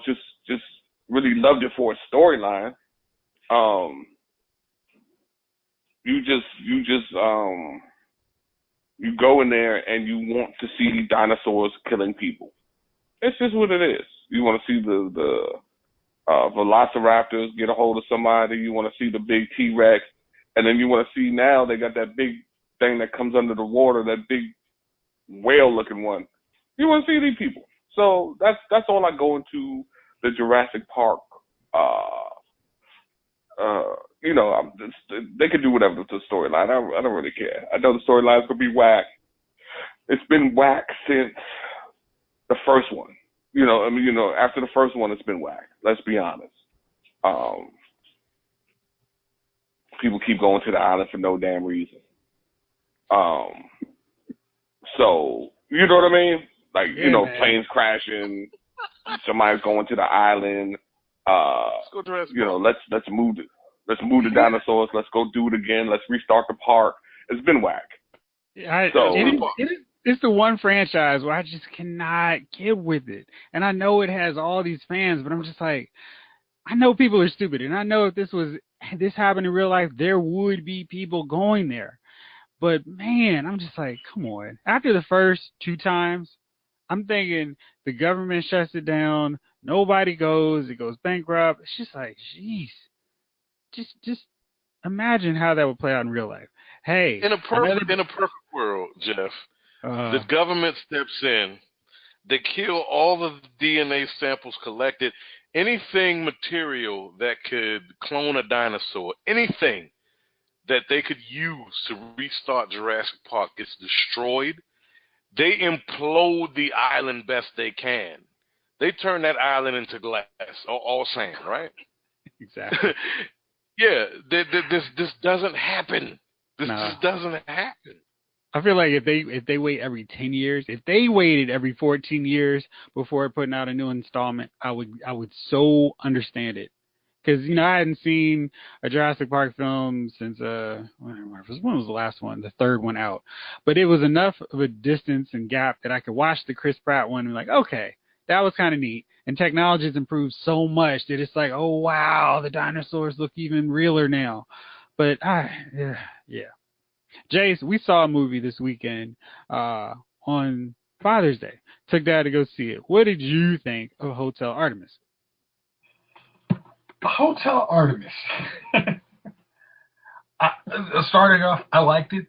just really loved it for a storyline. You go in there and you want to see dinosaurs killing people. It's just what it is. You want to see the velociraptors get a hold of somebody. You want to see the big T-Rex, and then you want to see now they got that big thing that comes under the water, that big whale-looking one. You want to see these people. So that's all I go into the Jurassic Park you know, they can do whatever with the storyline. I don't really care. I know the storyline's gonna be whack. It's been whack since the first one. You know, I mean, you know, after the first one, it's been whack. Let's be honest. People keep going to the island for no damn reason. So you know what I mean? Like, you know, man. Planes crashing, somebody's going to the island. Let's go to you know, let's move the dinosaurs. Let's go do it again. Let's restart the park. It's been whack. It's the one franchise where I just cannot get with it. And I know it has all these fans, but I'm just like, I know people are stupid, and I know if this happened in real life, there would be people going there. But man, I'm just like, come on. After the first 2 times, I'm thinking the government shuts it down, nobody goes, it goes bankrupt. It's just like, jeez. Just imagine how that would play out in real life. Hey, in a perfect world, Jeff, the government steps in, they kill all of the DNA samples collected, anything material that could clone a dinosaur, anything that they could use to restart Jurassic Park gets destroyed. They implode the island best they can. They turn that island into glass, all sand, right? Exactly. Yeah, this doesn't happen. This just doesn't happen. I feel like if they wait every 10 years, if they waited every 14 years before putting out a new installment, I would so understand it. Because, you know, I hadn't seen a Jurassic Park film since, when was the last one? The third one out. But it was enough of a distance and gap that I could watch the Chris Pratt one and be like, okay, that was kind of neat. And technology has improved so much that it's like, oh, wow, the dinosaurs look even realer now. But, yeah. Jayce, we saw a movie this weekend on Father's Day. Took Dad to go see it. What did you think of Hotel Artemis? Hotel Artemis. Starting off, I liked it.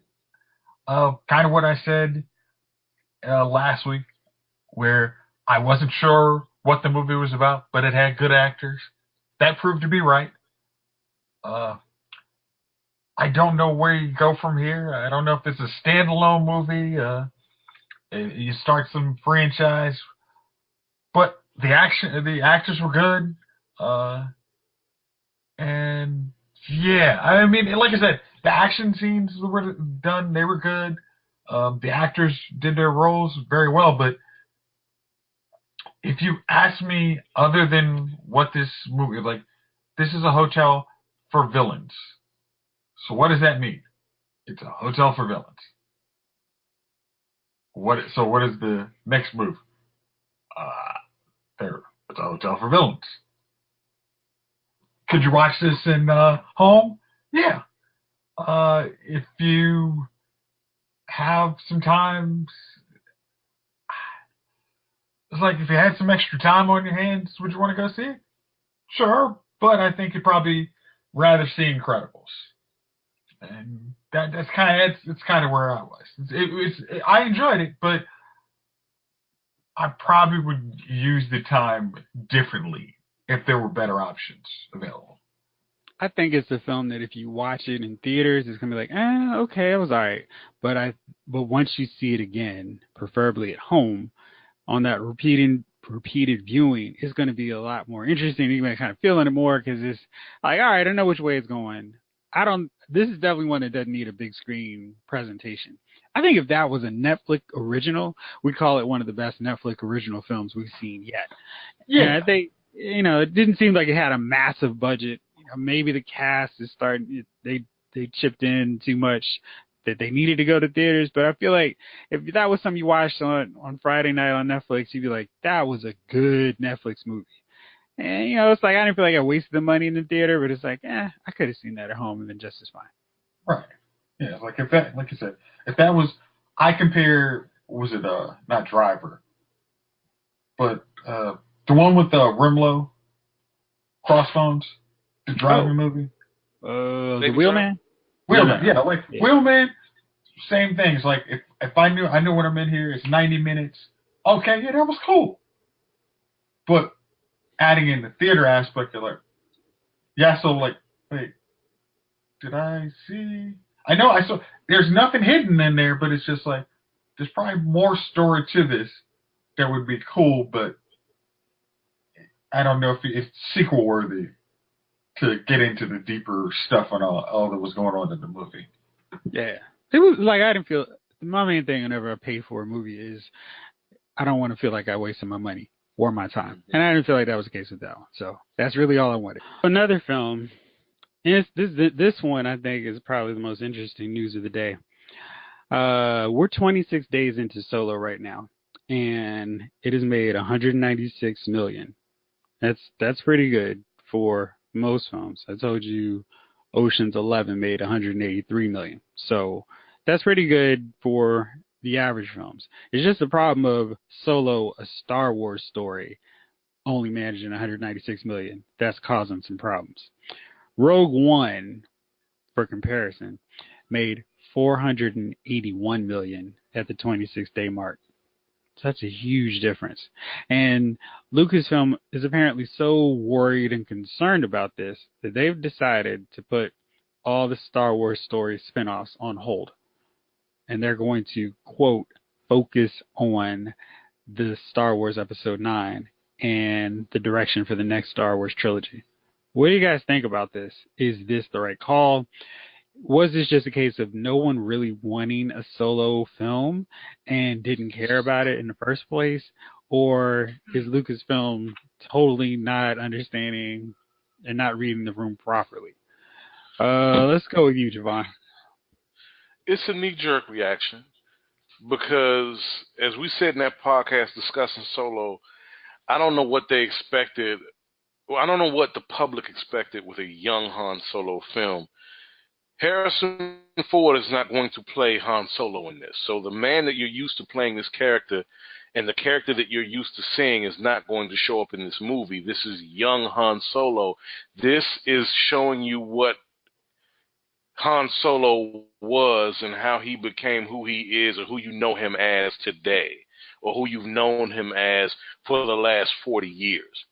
Kind of what I said last week, where I wasn't sure what the movie was about, but it had good actors. That proved to be right. I don't know where you go from here. I don't know if it's a standalone movie. You start some franchise, but the actors were good. And yeah, I mean, like I said, the action scenes were done. They were good. The actors did their roles very well. But if you ask me, other than what this movie, like, this is a hotel for villains. So what does that mean? It's a hotel for villains. So what is the next move? It's a hotel for villains. Could you watch this in home? Yeah. If you have some time, it's like if you had some extra time on your hands, would you want to go see it? Sure, but I think you'd probably rather see Incredibles. And that's kind of where I was. I enjoyed it, but I probably would use the time differently if there were better options available. I think it's a film that if you watch it in theaters, it's gonna be like, okay, it was all right. But once you see it again, preferably at home, on that repeated viewing, it's gonna be a lot more interesting. You're gonna kind of feeling it more because it's like, all right, I know which way it's going. This is definitely one that doesn't need a big screen presentation. I think if that was a Netflix original, we'd call it one of the best Netflix original films we've seen yet. Yeah, it didn't seem like it had a massive budget. Maybe the cast is starting. They chipped in too much that they needed to go to theaters. But I feel like if that was something you watched on Friday night on Netflix, you'd be like, that was a good Netflix movie. And it's like I didn't feel like I wasted the money in the theater, but it's like, I could have seen that at home and been just as fine. Right. Yeah. Like you said, if that was, I compare. Was it not Driver, but the one with Rimlow, Crossbones, the driving movie. The Wheelman. Wheelman, yeah, Wheelman. Same thing. It's like if I knew when I'm in here, it's 90 minutes. Okay, yeah, that was cool. But adding in the theater aspect of like, yeah, so like, wait, did I see? I know I saw. There's nothing hidden in there, but it's just like there's probably more story to this that would be cool, but I don't know if it's sequel worthy to get into the deeper stuff on all that was going on in the movie. Yeah. It was like I didn't feel my main thing whenever I pay for a movie is I don't want to feel like I wasted my money or my time. And I didn't feel like that was the case with that one. So that's really all I wanted. Another film, and this one I think is probably the most interesting news of the day. We're 26 days into Solo right now, and it has made 196 million. That's pretty good for most films. I told you Ocean's 11 made 183 million. So that's pretty good for the average films. It's just the problem of Solo, a Star Wars story, only managing 196 million. That's causing some problems. Rogue One, for comparison, made 481 million at the 26-day mark. Such a huge difference. And Lucasfilm is apparently so worried and concerned about this that they've decided to put all the Star Wars story spinoffs on hold. And they're going to, quote, focus on the Star Wars Episode 9 and the direction for the next Star Wars trilogy. What do you guys think about this? Is this the right call? Was this just a case of no one really wanting a Solo film and didn't care about it in the first place? Or is Lucasfilm totally not understanding and not reading the room properly? Let's go with you, Jovon. It's a knee-jerk reaction because, as we said in that podcast discussing Solo, I don't know what they expected. Well, I don't know what the public expected with a young Han Solo film. Harrison Ford is not going to play Han Solo in this. So the man that you're used to playing this character and the character that you're used to seeing is not going to show up in this movie. This is young Han Solo. This is showing you what Han Solo was and how he became who he is or who you know him as today or who you've known him as for the last 40 years.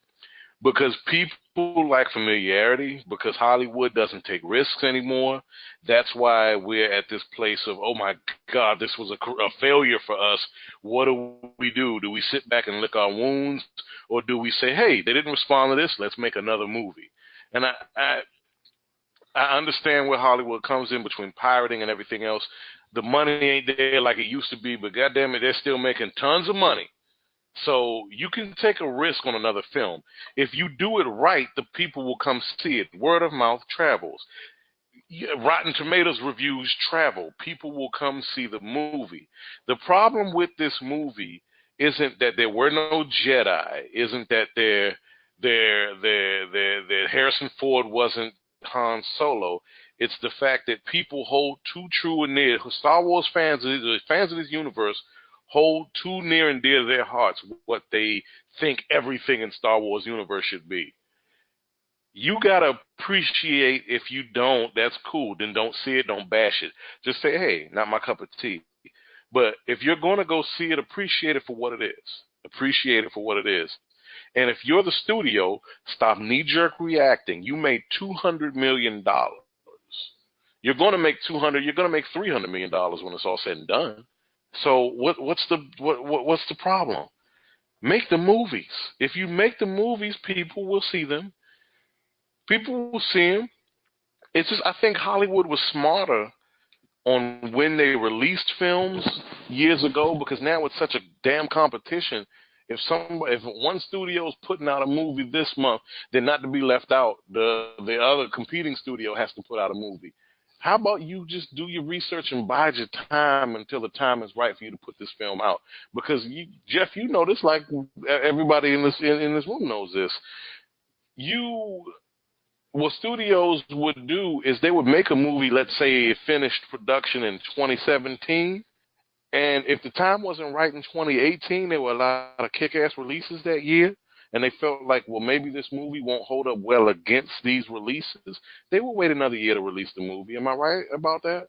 Because people like familiarity, because Hollywood doesn't take risks anymore. That's why we're at this place of, oh my God, this was a failure for us. What do we do? Do we sit back and lick our wounds? Or do we say, hey, they didn't respond to this, let's make another movie? And I understand where Hollywood comes in between pirating and everything else. The money ain't there like it used to be, but goddamn it, they're still making tons of money. So you can take a risk on another film. If you do it right, the people will come see it. Word of mouth travels. Rotten Tomatoes reviews travel. People will come see the movie. The problem with this movie isn't that there were no Jedi, isn't that Harrison Ford wasn't Han Solo. It's the fact that people hold too true and near. Star Wars fans, the fans of this universe, hold too near and dear to their hearts what they think everything in Star Wars universe should be. You gotta appreciate. If you don't, that's cool. Then don't see it, don't bash it. Just say, hey, not my cup of tea. But if you're gonna go see it, appreciate it for what it is. Appreciate it for what it is. And if you're the studio, stop knee-jerk reacting. You made $200 million. You're gonna make You're gonna make $300 million when it's all said and done. So what's the problem? Make the movies. If you make the movies, people will see them. People will see them. It's just I think Hollywood was smarter on when they released films years ago, because now it's such a damn competition. If one studio is putting out a movie this month, then not to be left out, the other competing studio has to put out a movie. How about you just do your research and bide your time until the time is right for you to put this film out? Because Jeff, you know this like everybody in this room knows this. What studios would do is they would make a movie, let's say it finished production in 2017, and if the time wasn't right in 2018, there were a lot of kick-ass releases that year, and they felt like, well, maybe this movie won't hold up well against these releases, they will wait another year to release the movie. Am I right about that?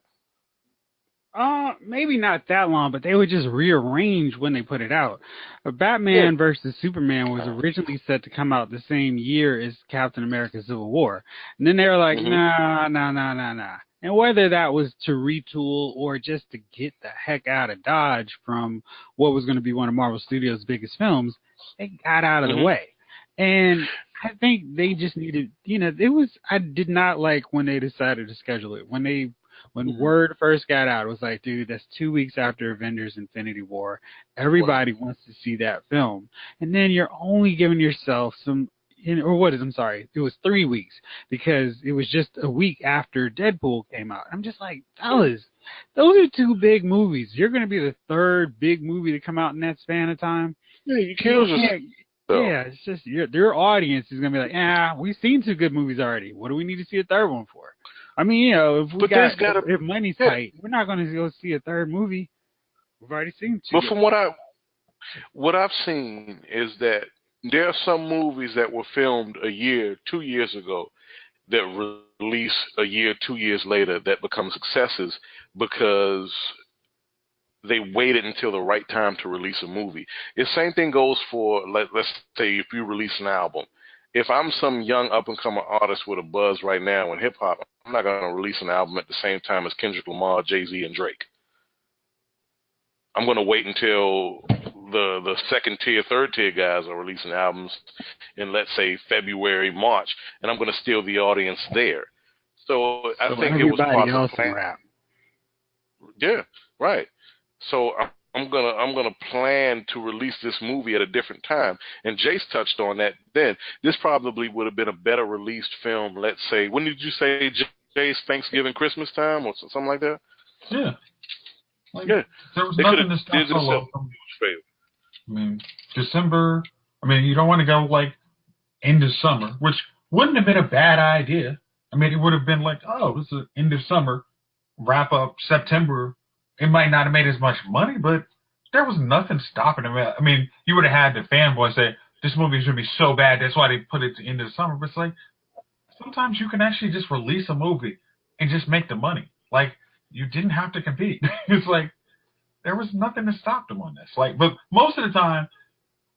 Maybe not that long, but they would just rearrange when they put it out. Yeah. Batman versus Superman was originally set to come out the same year as Captain America Civil War. And then they were like, Hmm. nah. And whether that was to retool or just to get the heck out of Dodge from what was going to be one of Marvel Studios' biggest films, they got out of the Hmm. way. And I think they just needed, I did not like when they decided to schedule it. When word first got out, it was like, dude, that's 2 weeks after Avengers Infinity War. Right. Everybody wants to see that film. And then you're only giving yourself I'm sorry, it was 3 weeks because it was just a week after Deadpool came out. I'm just like, fellas, those are two big movies. You're going to be the third big movie to come out in that span of time. Yeah, you You killed yourself. can't, yeah, it's just your audience is going to be like, we've seen two good movies already. What do we need to see a third one for? I mean, But there's gotta, if money's yeah. tight, we're not going to go see a third movie. We've already seen two. But from what I've seen is that there are some movies that were filmed a year, 2 years ago that release a year, 2 years later that become successes because they waited until the right time to release a movie. The same thing goes for, let's say, if you release an album. If I'm some young up-and-coming artist with a buzz right now in hip-hop, I'm not going to release an album at the same time as Kendrick Lamar, Jay-Z, and Drake. I'm going to wait until the second tier, third tier guys are releasing albums in, let's say, February, March, and I'm going to steal the audience there. So I think it was part everybody of else the can plan. rap. Yeah, right. So I'm gonna plan to release this movie at a different time. And Jayce touched on that. Then this probably would have been a better released film. Let's say, when did you say, Jayce? Thanksgiving, Christmas time, or something like that? Yeah. Like, Yeah. there was They nothing could to have stop did Solo themselves a from. huge favor. I mean, December. I mean, you don't want to go like end of summer, which wouldn't have been a bad idea. I mean, it would have been like, oh, this is end of summer, wrap up September. It might not have made as much money, but there was nothing stopping him. I mean, you would have had the fanboys say, this movie should be so bad, that's why they put it to end of the summer. But it's like, sometimes you can actually just release a movie and just make the money. Like, you didn't have to compete. It's like, there was nothing to stop them on this. Like, but most of the time,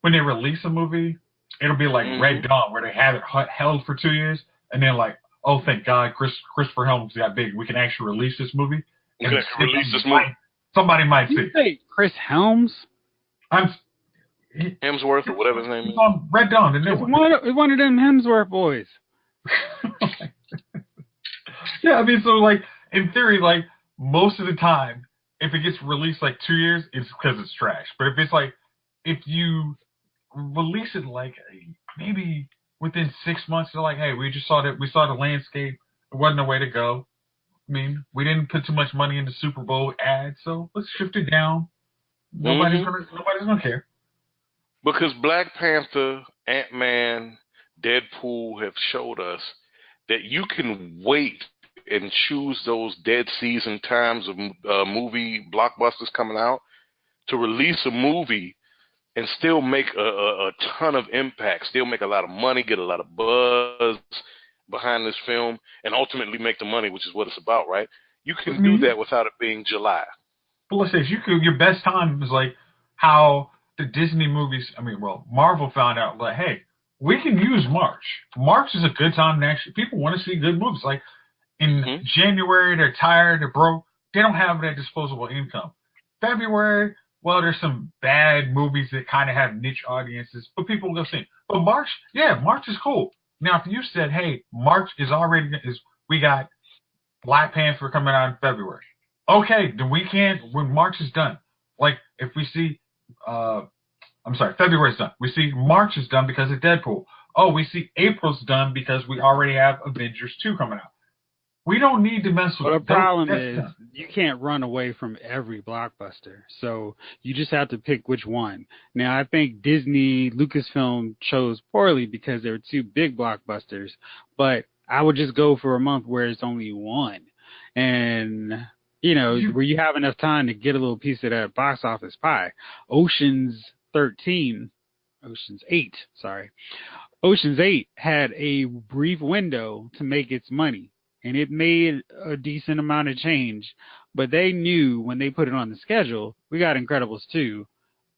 when they release a movie, it'll be like Red Dawn, where they have it held for 2 years, and then like, oh, thank God, Christopher Helms got big. We can actually release this movie. We can actually release this movie. Somebody might see You it. say Chris Helms? Hemsworth or whatever his name He's is. on Red Dawn, the new It's one. one of them Hemsworth boys. Yeah, I mean, so like in theory, like most of the time, if it gets released like 2 years, it's because it's trash. But if it's like if you release it like maybe within 6 months, they're like, hey, we saw the landscape. It wasn't the way to go. I mean, we didn't put too much money into Super Bowl ads, so let's shift it down. Nobody's gonna care. Because Black Panther, Ant-Man, Deadpool have showed us that you can wait and choose those dead season times of movie blockbusters coming out to release a movie and still make a ton of impact, still make a lot of money, get a lot of buzz behind this film, and ultimately make the money, which is what it's about, right? You can do that without it being July. But let's say your best time is like how the Disney movies. I mean, well, Marvel found out like, hey, we can use March. March is a good time to actually. People want to see good movies. Like in January, they're tired, they're broke, they don't have that disposable income. February, well, there's some bad movies that kind of have niche audiences, but people will go see. But March, yeah, March is cool. Now, if you said, hey, March we got Black Panther coming out in February. Okay, then we can't, when March is done. Like, if we see, February's done. We see March is done because of Deadpool. Oh, we see April's done because we already have Avengers 2 coming out. We don't need to mess with But it. the problem is you can't run away from every blockbuster. So you just have to pick which one. Now, I think Disney, Lucasfilm chose poorly because there were two big blockbusters. But I would just go for a month where it's only one. And, where you have enough time to get a little piece of that box office pie. Ocean's 8 had a brief window to make its money. And it made a decent amount of change, but they knew when they put it on the schedule, we got Incredibles 2.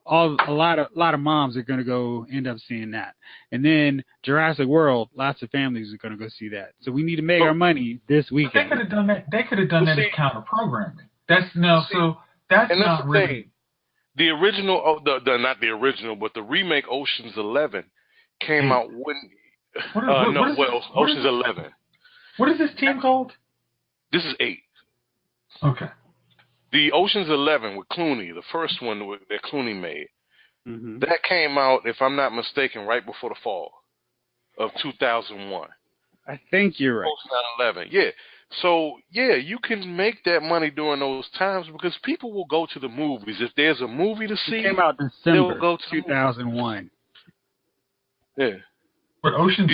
A lot of moms are going to go end up seeing that. And then Jurassic World, lots of families are going to go see that. So we need to make our money this weekend. They could have done that. They could have done that as counter programming. That's not really thing. The original, not the original, but the remake Ocean's 11 came out when. Ocean's 11. What is this team called? This is 8. Okay. The Ocean's 11 with Clooney, the first one that Clooney made, that came out, if I'm not mistaken, right before the fall of 2001. I think you're right. Ocean's 11, yeah. So, yeah, you can make that money during those times because people will go to the movies. If there's a movie to see, it came out December they'll go to 2001. Yeah. But Ocean's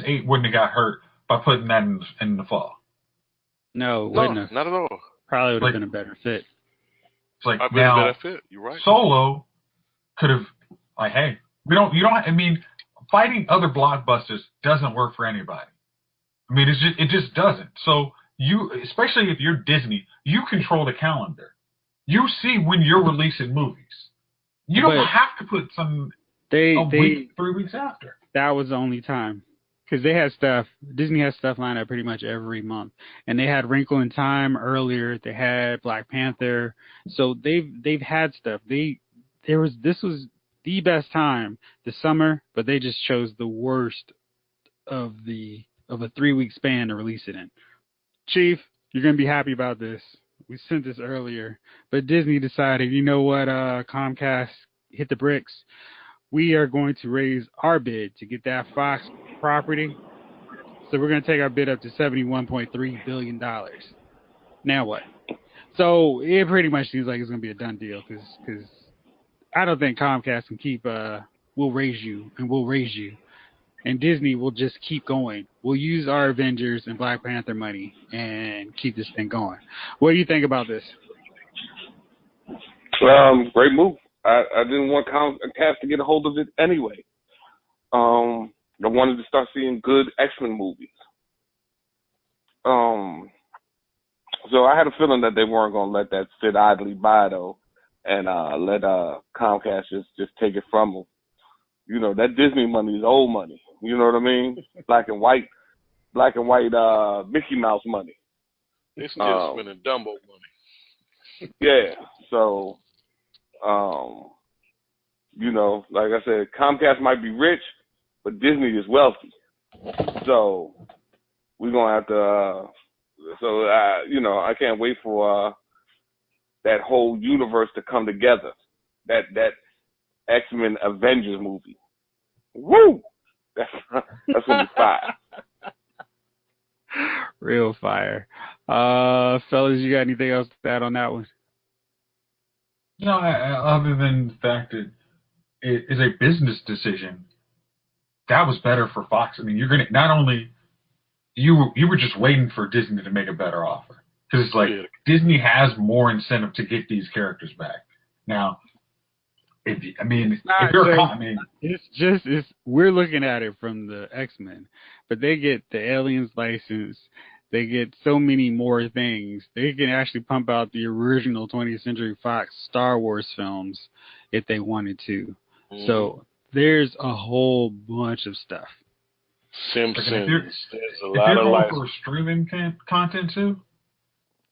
8 wouldn't have got hurt by putting that in the fall. No, wouldn't have. Not at all. Probably would have been a better fit. It's like I now, better fit. You're right. Solo could have hey, I mean, fighting other blockbusters doesn't work for anybody. I mean, it just doesn't. So especially if you're Disney, you control the calendar. You see when you're releasing movies. You don't have to put some week, 3 weeks after. That was the only time. Because they had stuff, Disney has stuff lined up pretty much every month. And they had Wrinkle in Time earlier. They had Black Panther. So they've had stuff. This was the best time, the summer, but they just chose the worst of a 3-week span to release it in. Chief, you're going to be happy about this. We sent this earlier, but Disney decided, you know what, Comcast hit the bricks. We are going to raise our bid to get that Fox property. So we're going to take our bid up to $71.3 billion. Now what? So it pretty much seems like it's going to be a done deal because I don't think Comcast can keep, we'll raise you and we'll raise you. And Disney will just keep going. We'll use our Avengers and Black Panther money and keep this thing going. What do you think about this? Great move. I didn't want Comcast to get a hold of it anyway. I wanted to start seeing good X-Men movies. So I had a feeling that they weren't going to let that sit idly by, though, and let Comcast just take it from them. You know, that Disney money is old money. You know what I mean? Black and white Mickey Mouse money. They're still spending Dumbo money. Yeah, so... you know, like I said, Comcast might be rich, but Disney is wealthy. So we're gonna have to. You know, I can't wait for that whole universe to come together. That X-Men Avengers movie. Woo! That's gonna be fire. Real fire. Fellas, you got anything else to add on that one? No, other than the fact that it is a business decision, that was better for Fox. I mean, you're gonna not only you were just waiting for Disney to make a better offer because it's like Disney has more incentive to get these characters back. Now, we're looking at it from the X-Men, but they get the Aliens license. They get so many more things. They can actually pump out the original 20th Century Fox Star Wars films if they wanted to. So there's a whole bunch of stuff. Simpsons. There's a lot of if you're going life. for streaming content too,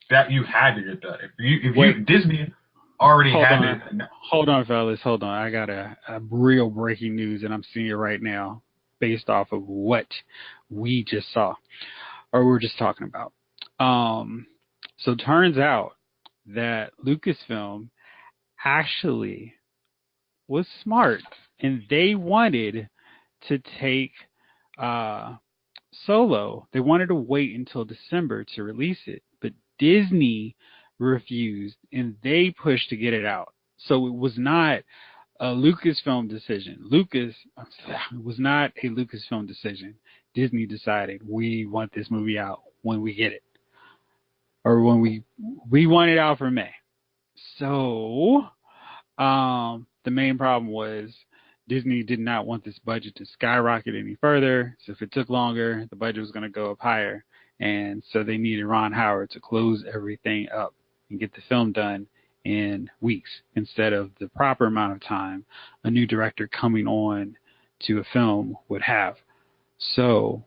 that you had to get that. If Disney already had it. Hold on, fellas. Hold on. I got a real breaking news, and I'm seeing it right now based off of what we just saw. Or we were just talking about. So it turns out that Lucasfilm actually was smart, and they wanted to take Solo. They wanted to wait until December to release it, but Disney refused, and they pushed to get it out. So it was not a Lucasfilm decision. It was not a Lucasfilm decision. Disney decided we want this movie out when we get it, or when we want it out for May. So the main problem was Disney did not want this budget to skyrocket any further. So if it took longer, the budget was going to go up higher, And so they needed Ron Howard to close everything up and get the film done in weeks instead of the proper amount of time a new director coming on to a film would have. So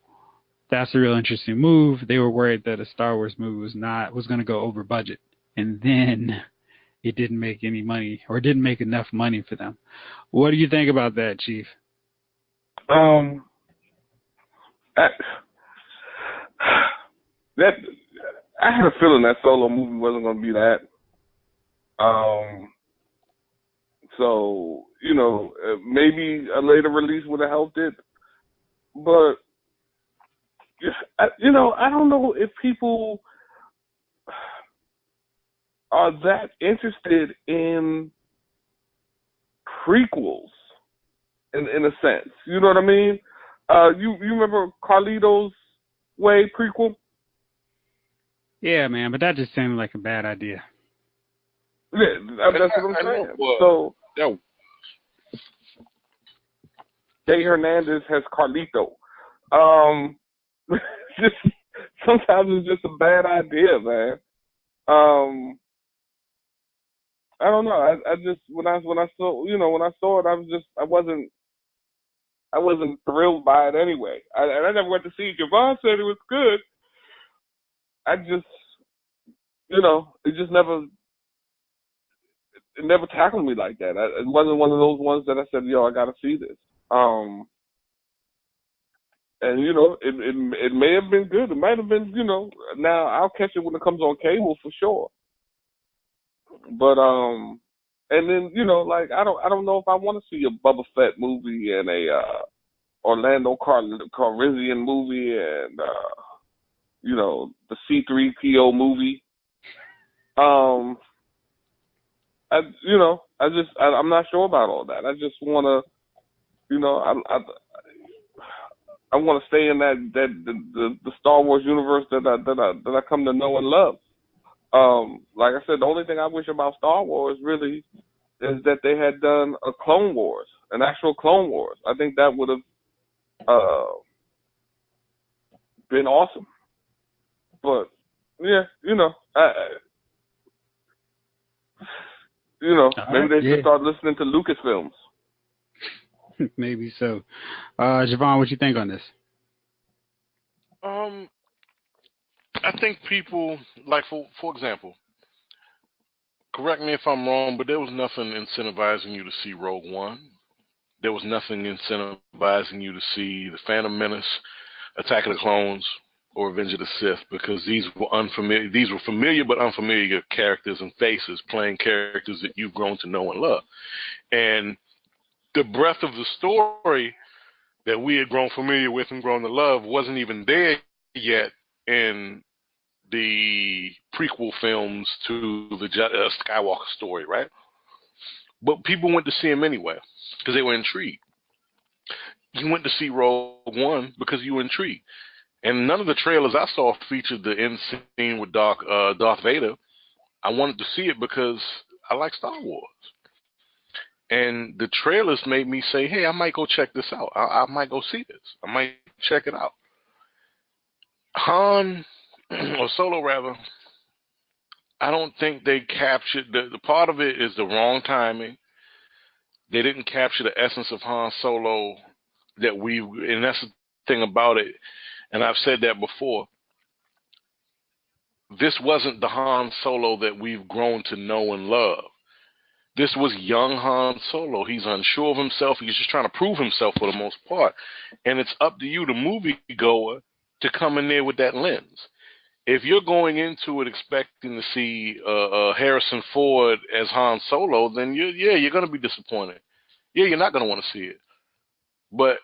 that's a real interesting move. They were worried that a Star Wars movie was going to go over budget, and then it didn't make any money or didn't make enough money for them. What do you think about that, Chief? I had a feeling that Solo movie wasn't going to be that. So, maybe a later release would have helped it. But, I don't know if people are that interested in prequels in a sense. You know what I mean? You remember Carlito's Way prequel? Yeah, man, but that just seemed like a bad idea. Yeah, that's what I'm saying. So, Jay Hernandez has Carlito. Just sometimes it's just a bad idea, man. I don't know. I just when I saw it, I wasn't thrilled by it anyway. I never went to see it. Jovon said it was good. I just, it never tackled me like that. It wasn't one of those ones that I said, I got to see this. And it may have been good. It might have been, now I'll catch it when it comes on cable for sure. But and then I don't know if I want to see a Boba Fett movie and a Orlando Calrissian movie and the C-3PO movie. I'm not sure about all that. I just want to, I want to stay in the Star Wars universe that I come to know and love. Like I said, the only thing I wish about Star Wars really is that they had done a Clone Wars, an actual Clone Wars. I think that would have been awesome. But yeah, maybe they should start listening to Lucasfilms. Maybe so. Jovon, what you think on this? I think people, like, for example, correct me if I'm wrong, but there was nothing incentivizing you to see Rogue One. There was nothing incentivizing you to see The Phantom Menace, Attack of the Clones, or Revenge of the Sith, because these were unfamiliar. These were familiar but unfamiliar characters and faces playing characters that you've grown to know and love. And the breadth of the story that we had grown familiar with and grown to love wasn't even there yet in the prequel films to the Skywalker story, right? But people went to see him anyway because they were intrigued. You went to see Rogue One because you were intrigued. And none of the trailers I saw featured the end scene with Darth Vader. I wanted to see it because I like Star Wars. And the trailers made me say, hey, I might go check this out. I might go see this. I might check it out. Han, or Solo rather, I don't think they captured, the part of it is the wrong timing. They didn't capture the essence of Han Solo and that's the thing about it, and I've said that before. This wasn't the Han Solo that we've grown to know and love. This was young Han Solo. He's unsure of himself. He's just trying to prove himself for the most part. And it's up to you, the moviegoer, to come in there with that lens. If you're going into it expecting to see Harrison Ford as Han Solo, then you're going to be disappointed. Yeah, you're not going to want to see it. But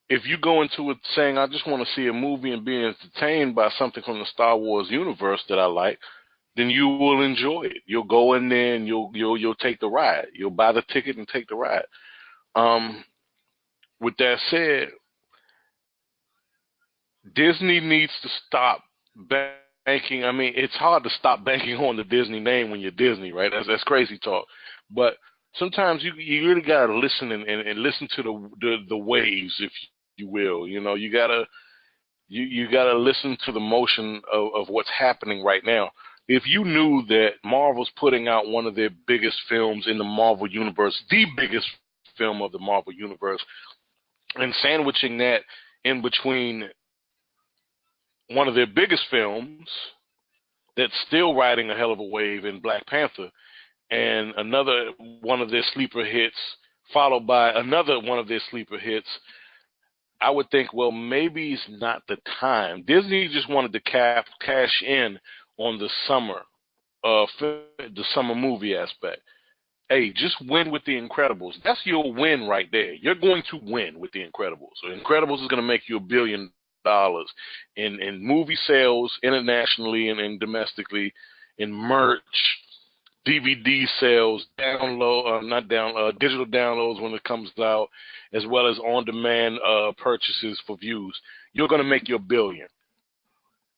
if you go into it saying, I just want to see a movie and be entertained by something from the Star Wars universe that I like, then you will enjoy it. You'll go in there and you'll take the ride. You'll buy the ticket and take the ride. With that said, Disney needs to stop banking. I mean, it's hard to stop banking on the Disney name when you're Disney, right? That's crazy talk. But sometimes you really gotta listen and listen to the waves, if you will. You You got to listen to the motion of what's happening right now. If you knew that Marvel's putting out one of their biggest films in the Marvel Universe, the biggest film of the Marvel Universe, and sandwiching that in between one of their biggest films that's still riding a hell of a wave in Black Panther, and another one of their sleeper hits, followed by another one of their sleeper hits, I would think, well, maybe it's not the time. Disney just wanted to cash in on the summer movie aspect. Hey, just win with The Incredibles. That's your win right there. You're going to win with The Incredibles. So Incredibles is going to make you $1 billion in movie sales internationally and domestically, in merch, DVD sales, digital downloads when it comes out, as well as on-demand purchases for views. You're going to make your $1 billion.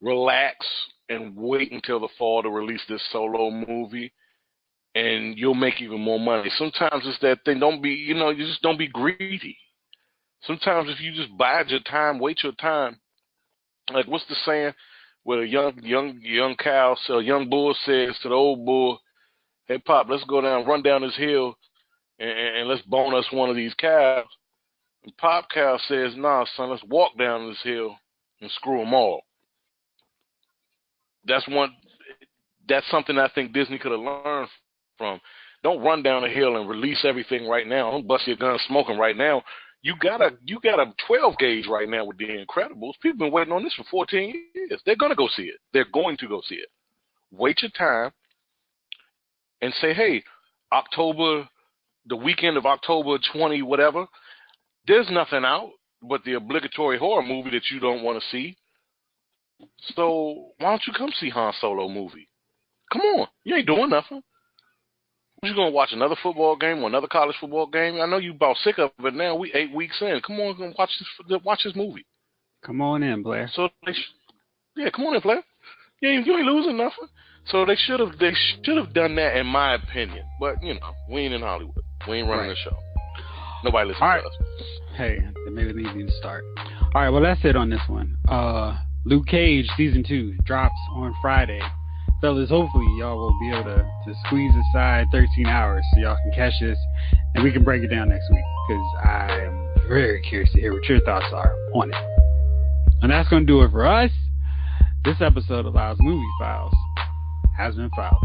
Relax and wait until the fall to release this solo movie, and you'll make even more money. Sometimes it's that thing. You just don't be greedy. Sometimes if you just bide your time, wait your time. Like, what's the saying? Where a young bull says to the old bull, "Hey, Pop, let's go run down this hill, and let's bone us one of these cows." And Pop Cow says, "Nah, son, let's walk down this hill and screw them all." That's something I think Disney could have learned from. Don't run down the hill and release everything right now. Don't bust your gun smoking right now. You got a 12 gauge right now with The Incredibles. People been waiting on this for 14 years. They're gonna go see it. They're going to go see it. Wait your time and say, hey, the weekend of October 20, whatever, there's nothing out but the obligatory horror movie that you don't want to see. So why don't you come see Han Solo movie? Come on. You ain't doing nothing. You going to watch another football game or another college football game? I know you about sick of it now. We 8 weeks in. Come on, watch this movie. Come on in, Blair. So come on in, Blair. You ain't losing nothing. So they should have done that, in my opinion. But we ain't in Hollywood. We ain't running the show. Nobody listens to us. Hey, then maybe they need to start. All right, well, that's it on this one. Luke Cage season 2 drops on Friday. Fellas, hopefully y'all will be able to squeeze aside 13 hours so y'all can catch this and we can break it down next week, because I am very curious to hear what your thoughts are on it. And that's going to do it for us. This episode of Lyle's Movie Files has been filed.